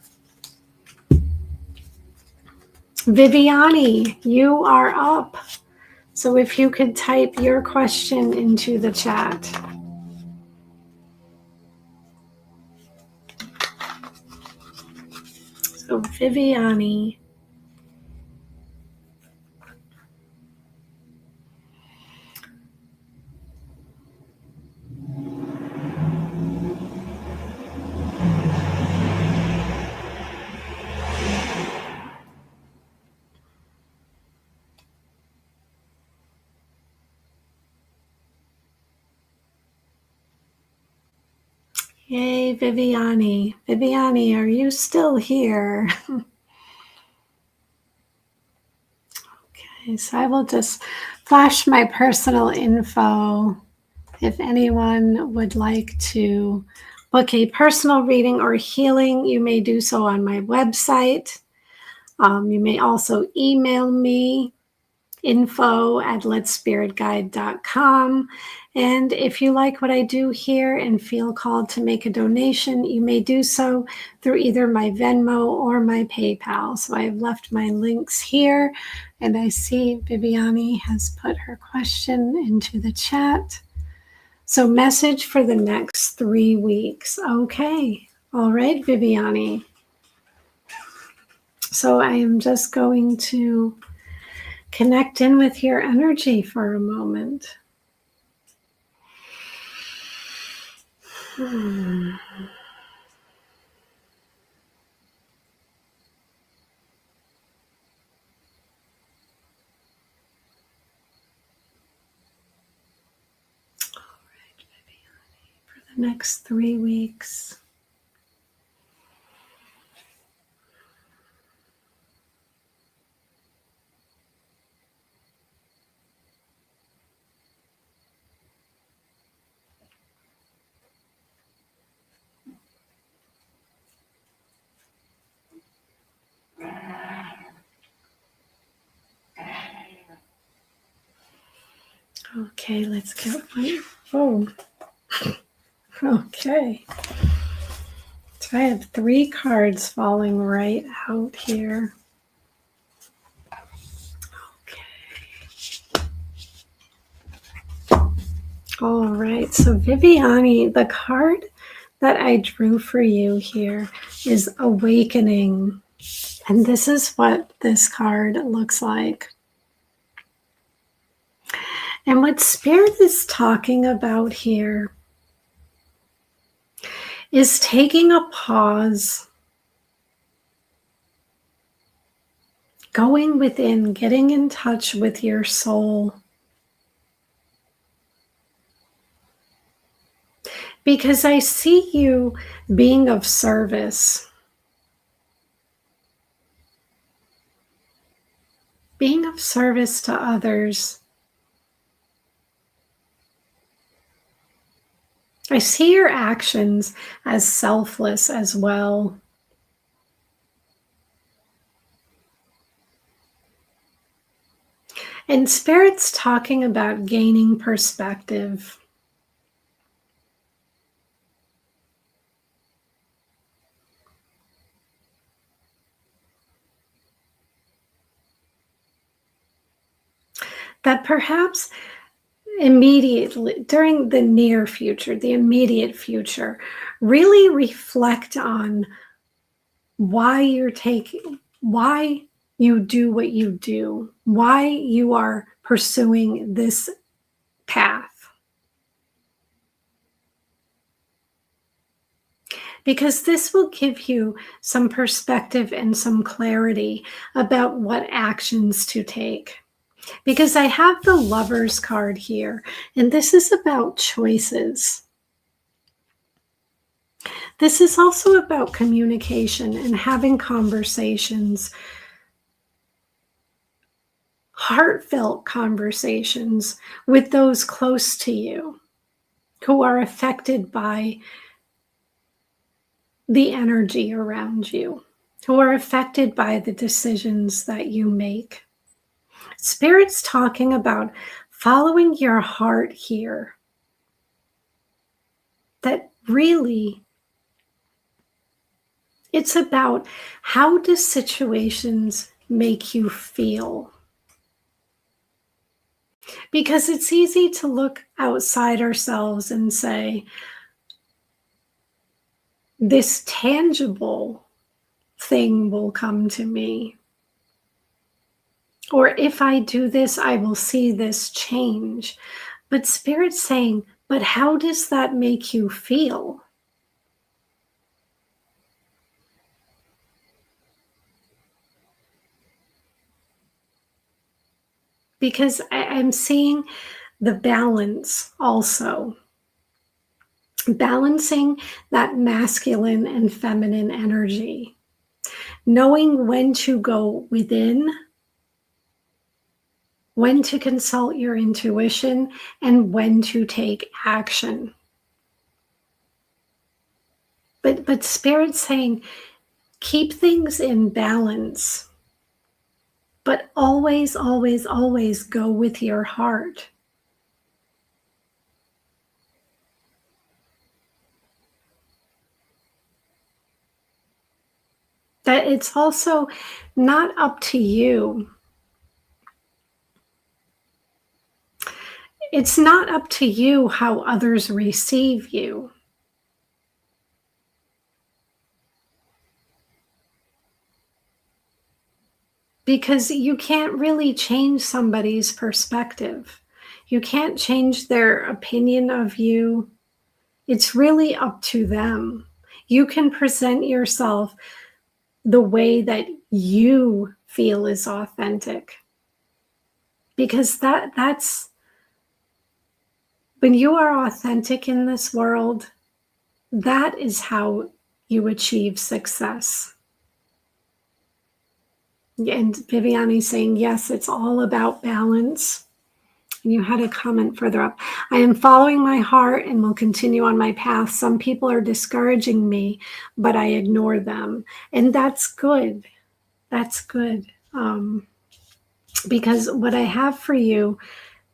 Viviani. You are up. So if you could type your question into the chat. So Viviani. Yay, Viviani. Viviani, are you still here? Okay, so I will just flash my personal info. If anyone would like to book a personal reading or healing, you may do so on my website. You may also email me, info@letspiritguide.com. And if you like what I do here and feel called to make a donation, you may do so through either my Venmo or my PayPal. So I have left my links here, and I see Viviani has put her question into the chat. So message for the next 3 weeks. Okay. All right, Viviani. So I am just going to connect in with your energy for a moment. All right, Viviani, for the next 3 weeks. Okay, let's get one. Oh, okay. So I have 3 cards falling right out here. Okay. All right, so Viviani, the card that I drew for you here is Awakening. And this is what this card looks like. And what Spirit is talking about here is taking a pause, going within, getting in touch with your soul. Because I see you being of service. Being of service to others. I see your actions as selfless as well. And Spirit's talking about gaining perspective. That perhaps immediately, during the near future, the immediate future, really reflect on why you do what you do, why you are pursuing this path. Because this will give you some perspective and some clarity about what actions to take. Because I have the Lover's card here, and this is about choices. This is also about communication and having conversations, heartfelt conversations with those close to you who are affected by the energy around you, who are affected by the decisions that you make. Spirit's talking about following your heart here. That really, it's about how do situations make you feel? Because it's easy to look outside ourselves and say, this tangible thing will come to me. Or if I do this, I will see this change. But Spirit's saying, but how does that make you feel? Because I'm seeing the balance also. Balancing that masculine and feminine energy. Knowing when to go within, when to consult your intuition, and when to take action. But Spirit's saying, keep things in balance. But always, always, always go with your heart. That it's also not up to you. It's not up to you how others receive you. Because you can't really change somebody's perspective. You can't change their opinion of you. It's really up to them. You can present yourself the way that you feel is authentic. Because that's when you are authentic in this world, that is how you achieve success. And Viviani's saying, yes, it's all about balance. And you had a comment further up. I am following my heart and will continue on my path. Some people are discouraging me, but I ignore them. And that's good. That's good. Because what I have for you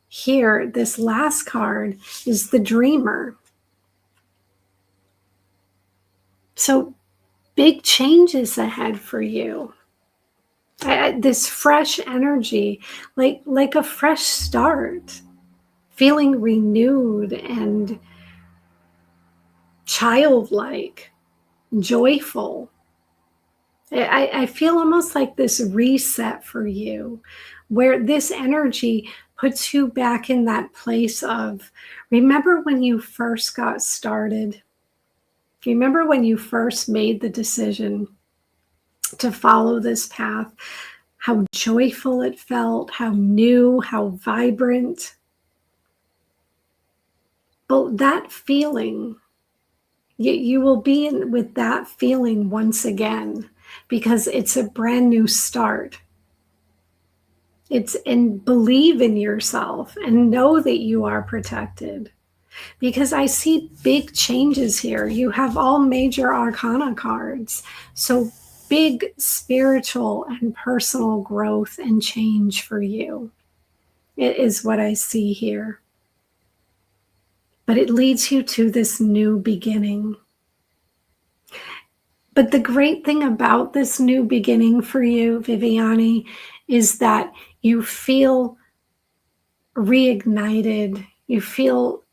here, this last card, is the Dreamer. So big changes ahead for you. This fresh energy, like a fresh start, feeling renewed and childlike, joyful. I feel almost like this reset for you, where this energy puts you back in that place of, remember when you first got started? Remember when you first made the decision to follow this path? How joyful it felt, how new, how vibrant. But that feeling, you will be with that feeling once again, because it's a brand new start. And believe in yourself and know that you are protected. Because I see big changes here. You have all major arcana cards. So big spiritual and personal growth and change for you. It is what I see here. But it leads you to this new beginning. But the great thing about this new beginning for you, Viviani, is that you feel reignited, you feel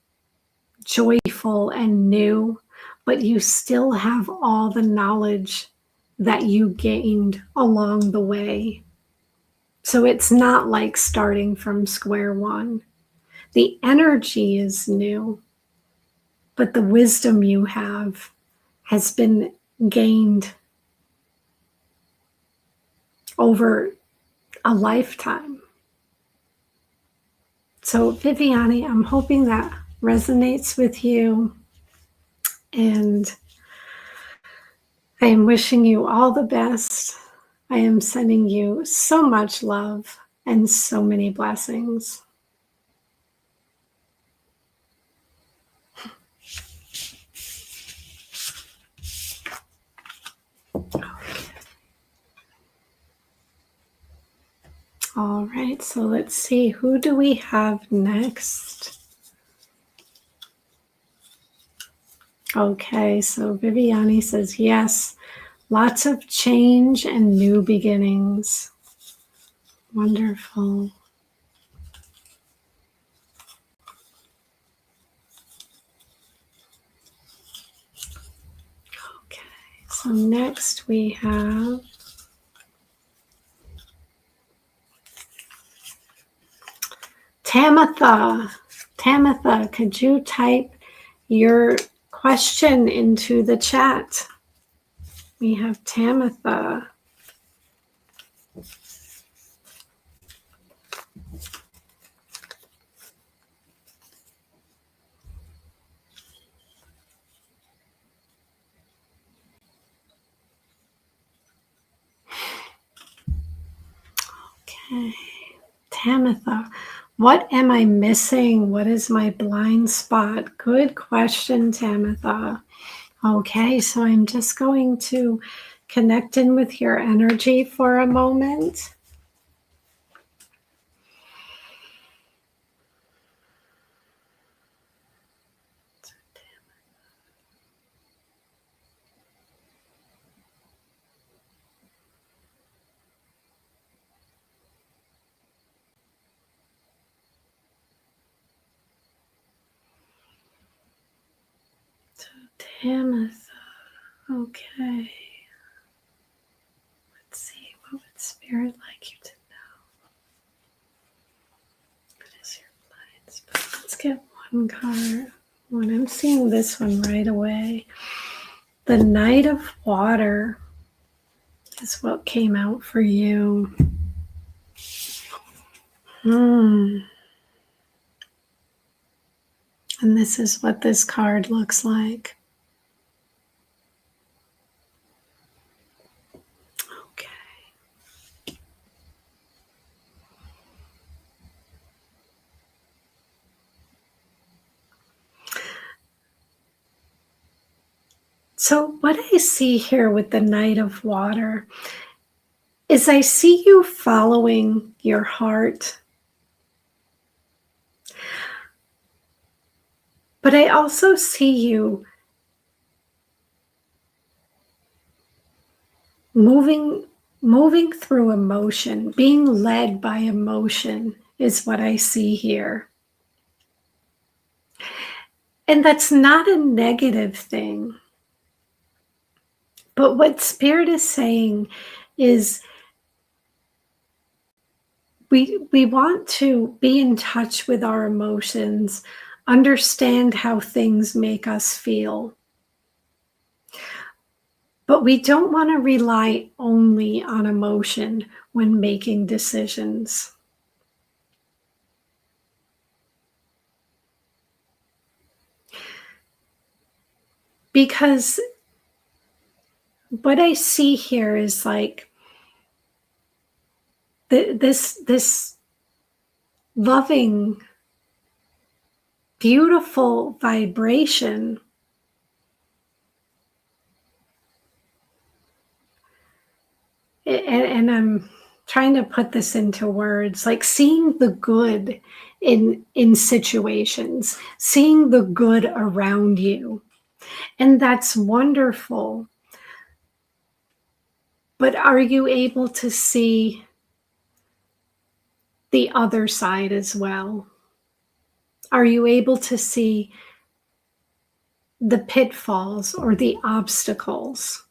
joyful and new, but you still have all the knowledge that you gained along the way. So it's not like starting from square one. The energy is new, but the wisdom you have has been gained over a lifetime. So, Viviani, I'm hoping that resonates with you. And I am wishing you all the best. I am sending you so much love and so many blessings. All right, so let's see, who do we have next? Okay, so Viviani says, yes, lots of change and new beginnings. Wonderful. Okay, so next we have Tamitha. Tamitha, could you type your question into the chat? We have Tamitha. Okay, Tamitha, what am I missing? What is my blind spot? Good question, Tamitha. Okay, so I'm just going to connect in with your energy for a moment. Tamitha, okay. Let's see, what would Spirit like you to know? What is your blind spot? Let's get one card. When I'm seeing this one right away. The Knight of Water is what came out for you. And this is what this card looks like. Okay. So what I see here with the Knight of Water is I see you following your heart. But I also see you moving through emotion, being led by emotion is what I see here. And that's not a negative thing. But what Spirit is saying is we want to be in touch with our emotions, understand how things make us feel. But we don't want to rely only on emotion when making decisions. Because what I see here is like this loving, beautiful vibration. And I'm trying to put this into words, like seeing the good in situations, seeing the good around you. And that's wonderful. But are you able to see the other side as well? Are you able to see the pitfalls or the obstacles?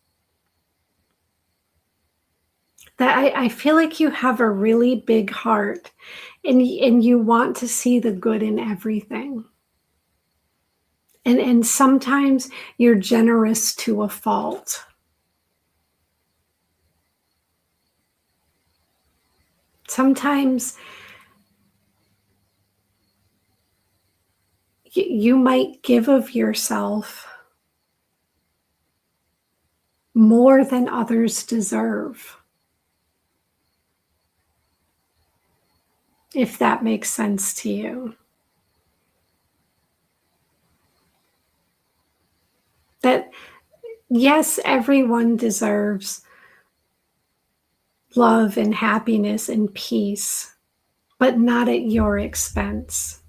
That I feel like you have a really big heart, and you want to see the good in everything. And sometimes you're generous to a fault. Sometimes you might give of yourself more than others deserve, if that makes sense to you. That, yes, everyone deserves love and happiness and peace, but not at your expense.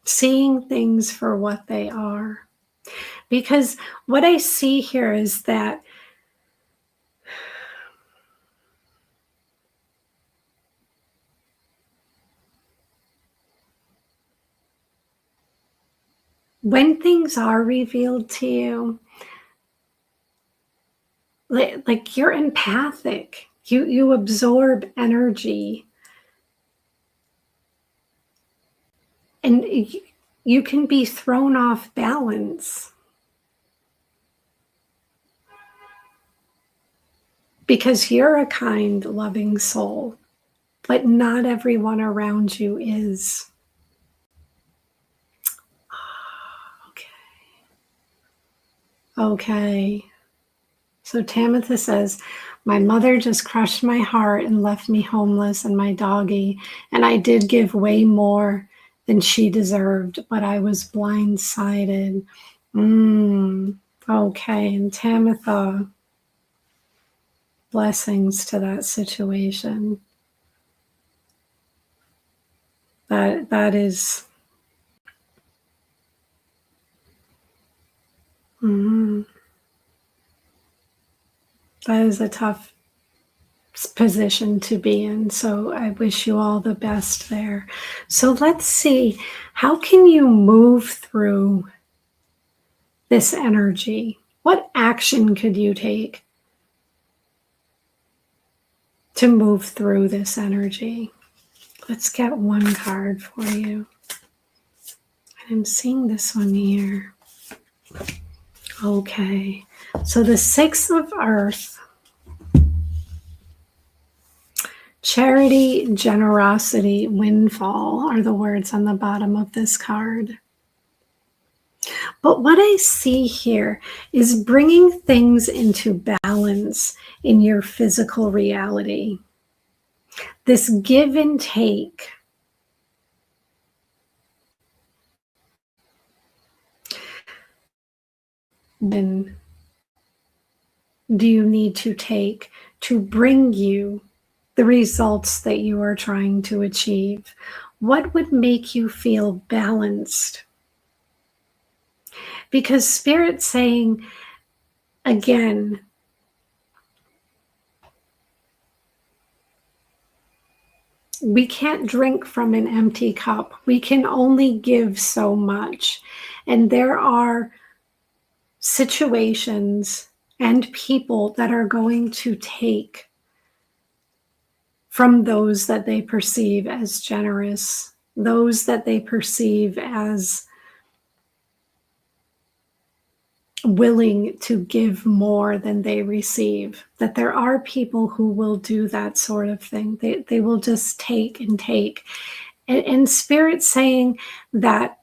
Seeing things for what they are. Because what I see here is that when things are revealed to you, like you're empathic, you absorb energy, and you can be thrown off balance because you're a kind, loving soul, but not everyone around you is. Okay. So Tamitha says, my mother just crushed my heart and left me homeless and my doggy, and I did give way more than she deserved, but I was blindsided. Okay, and Tamitha, blessings to that situation. That is that is a tough position to be in. So I wish you all the best there. So let's see, how can you move through this energy? What action could you take to move through this energy? Let's get one card for you. I'm seeing this one here. Okay, so the Six of Earth. Charity, generosity, windfall are the words on the bottom of this card. But what I see here is bringing things into balance in your physical reality. This give and take. When do you need to take to bring you the results that you are trying to achieve? What would make you feel balanced? Because Spirit's saying, again, we can't drink from an empty cup. We can only give so much. And there are situations and people that are going to take from those that they perceive as generous, those that they perceive as willing to give more than they receive. That there are people who will do that sort of thing. They will just take and take. And Spirit's saying that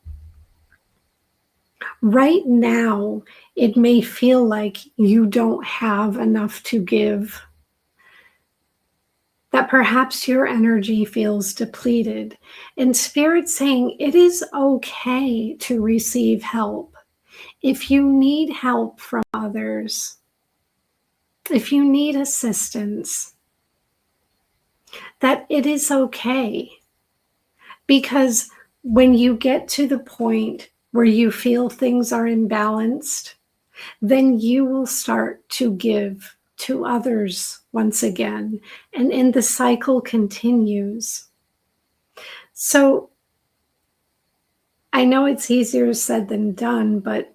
right now it may feel like you don't have enough to give, that perhaps your energy feels depleted. And Spirit's saying it is okay to receive help. If you need help from others, if you need assistance, that it is okay. Because when you get to the point where you feel things are imbalanced, then you will start to give to others once again. And the cycle continues. So I know it's easier said than done, but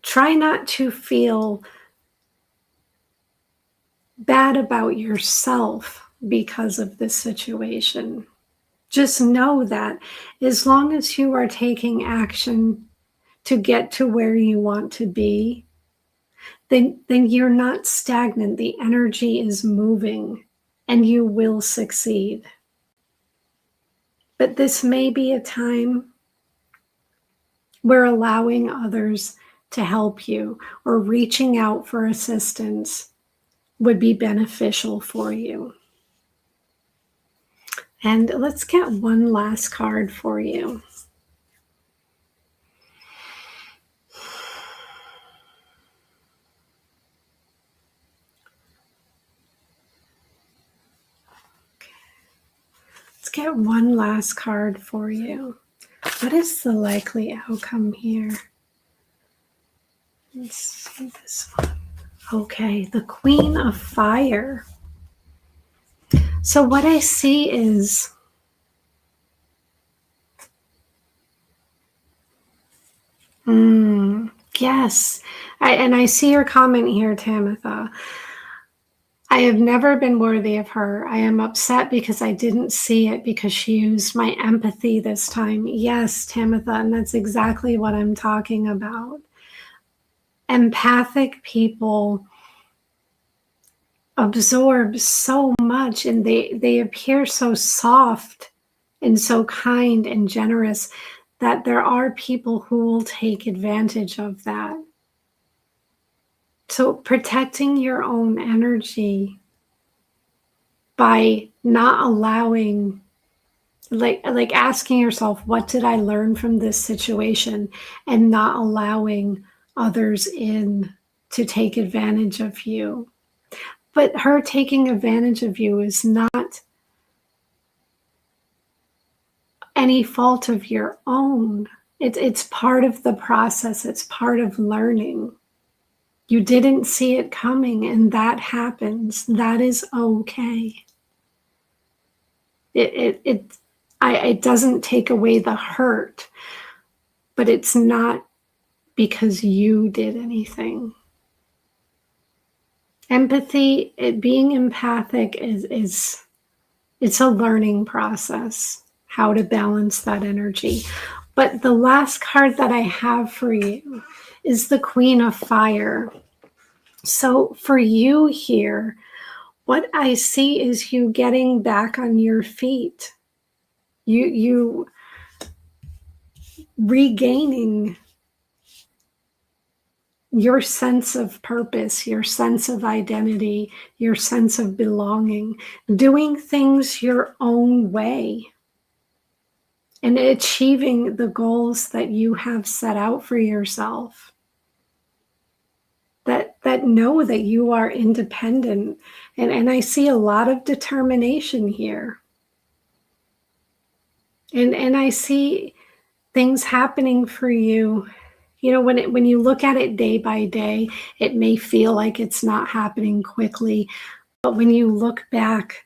try not to feel bad about yourself because of this situation. Just know that as long as you are taking action to get to where you want to be, then you're not stagnant. The energy is moving and you will succeed. But this may be a time where allowing others to help you or reaching out for assistance would be beneficial for you. And let's get one last card for you. Let's get one last card for you. What is the likely outcome here? Let's see this one. Okay, the Queen of Fire. So what I see is yes. I see your comment here, Tamitha. I have never been worthy of her. I am upset because I didn't see it because she used my empathy this time. Yes, Tamitha, and that's exactly what I'm talking about. Empathic people absorb so much and they appear so soft and so kind and generous that there are people who will take advantage of that. So protecting your own energy by not allowing, like asking yourself, what did I learn from this situation, and not allowing others in to take advantage of you. But her taking advantage of you is not any fault of your own. It's part of the process. It's part of learning. You didn't see it coming, and that happens. That is okay. It doesn't take away the hurt, but it's not because you did anything. Empathy, being empathic it's a learning process, how to balance that energy. But the last card that I have for you is the Queen of Fire. So for you here, what I see is you getting back on your feet. You regaining your sense of purpose, your sense of identity, your sense of belonging, doing things your own way, and achieving the goals that you have set out for yourself. That know that you are independent. And I see a lot of determination here. And I see things happening for you. You know, when you look at it day by day, it may feel like it's not happening quickly. But when you look back,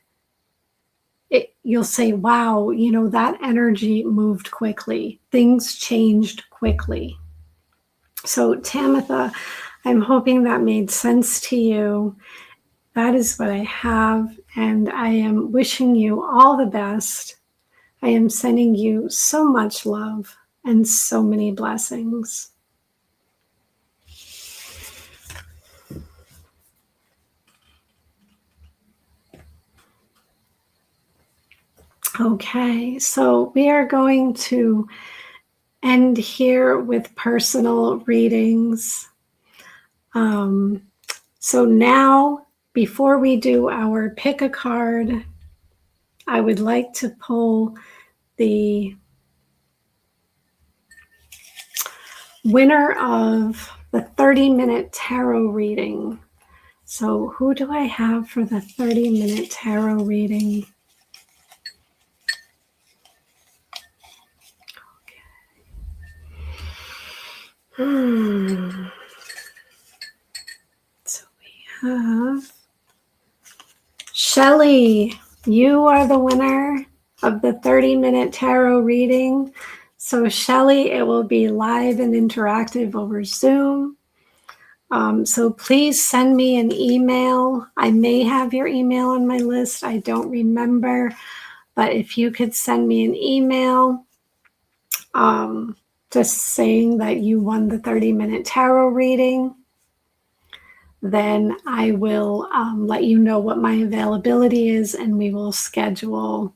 you'll say, wow, you know, that energy moved quickly. Things changed quickly. So, Tamitha, I'm hoping that made sense to you. That is what I have, and I am wishing you all the best. I am sending you so much love and so many blessings. Okay, so we are going to end here with personal readings. So now, before we do our pick a card, I would like to pull the winner of the 30-minute tarot reading. So who do I have for the 30-minute tarot reading? Okay. So we have Shelley. You are the winner of the 30-minute tarot reading. So Shelley, it will be live and interactive over Zoom. So please send me an email. I may have your email on my list. I don't remember. But if you could send me an email just saying that you won the 30-minute tarot reading, then I will let you know what my availability is, and we will schedule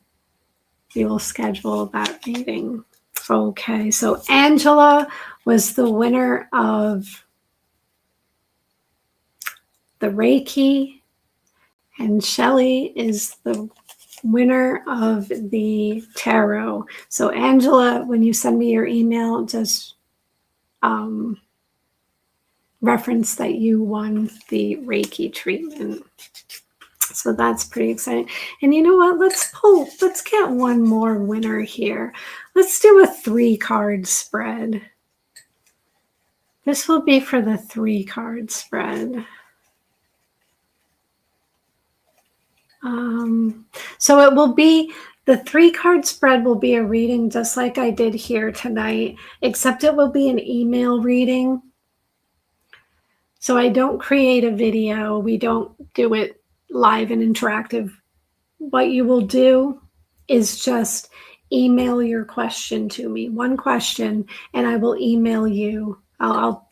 that reading. Okay, so Angela was the winner of the Reiki, and Shelley is the winner of the tarot. So Angela, when you send me your email, just reference that you won the Reiki treatment. So that's pretty exciting. And you know what? Let's get one more winner here. Let's do a 3-card spread. This will be for the 3-card spread. So it will be, the 3-card spread will be a reading just like I did here tonight, except it will be an email reading. So I don't create a video. We don't do it live and interactive. What you will do is just email your question to me, one question, and I will email you. I'll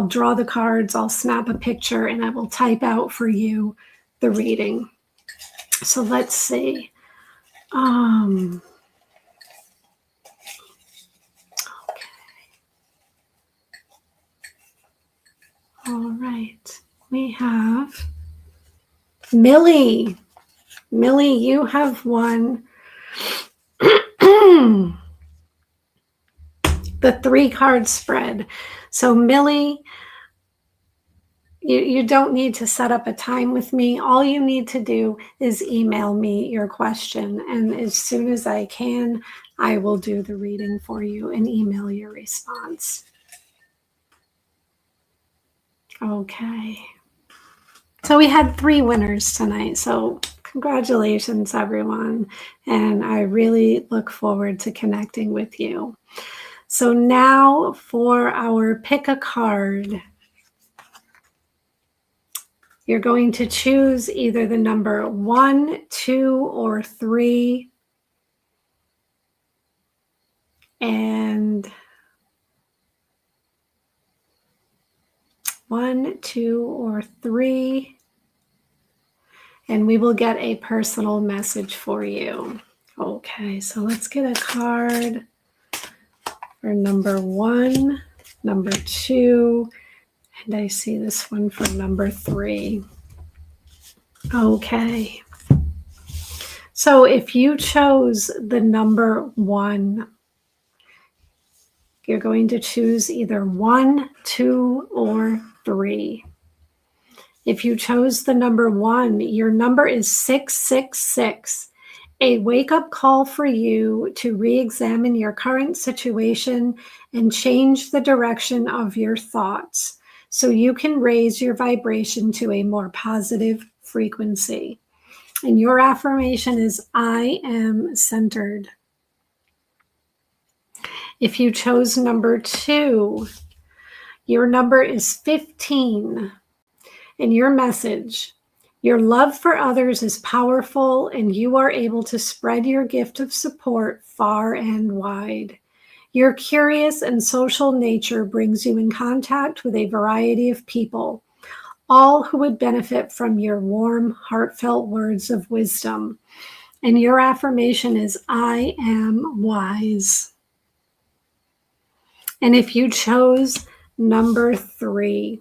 draw the cards, I'll snap a picture, and I will type out for you the reading. So let's see. Okay. All right. We have Millie. Millie, you have won the 3-card spread. So Millie, you don't need to set up a time with me. All you need to do is email me your question. And as soon as I can, I will do the reading for you and email your response. Okay. So we had 3 winners tonight. So congratulations, everyone. And I really look forward to connecting with you. So now for our pick a card. You're going to choose either the number 1, 2, or 3. And 1, 2, or 3. And we will get a personal message for you. Okay, so let's get a card for number 1, number 2, and I see this one for number 3. Okay. So if you chose the number 1, you're going to choose either 1, 2, or 3. If you chose the number 1, your number is 666, a wake-up call for you to re-examine your current situation and change the direction of your thoughts so you can raise your vibration to a more positive frequency. And your affirmation is, I am centered. If you chose number 2, your number is 15. And your message, your love for others is powerful and you are able to spread your gift of support far and wide. Your curious and social nature brings you in contact with a variety of people, all who would benefit from your warm, heartfelt words of wisdom. And your affirmation is, I am wise. And if you chose number 3,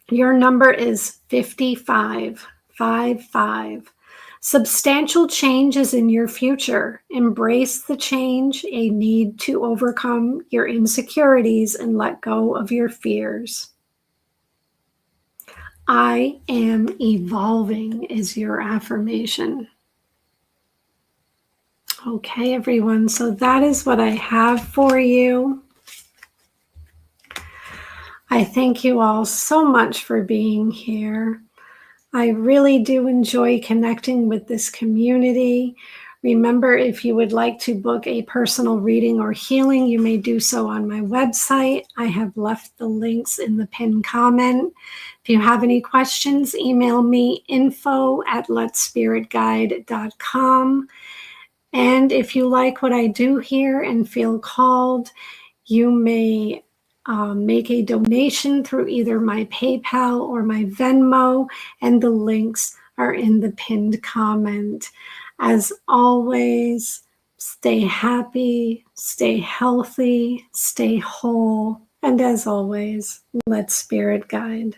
your number is 55, 55. Substantial change is in your future. Embrace the change, a need to overcome your insecurities and let go of your fears. I am evolving is your affirmation. Okay, everyone, so that is what I have for you. I thank you all so much for being here. I really do enjoy connecting with this community. Remember, if you would like to book a personal reading or healing, you may do so on my website. I have left the links in the pinned comment. If you have any questions, email me info@letspiritguide.com. And if you like what I do here and feel called, you may make a donation through either my PayPal or my Venmo, and the links are in the pinned comment. As always, stay happy, stay healthy, stay whole, and as always, let Spirit guide.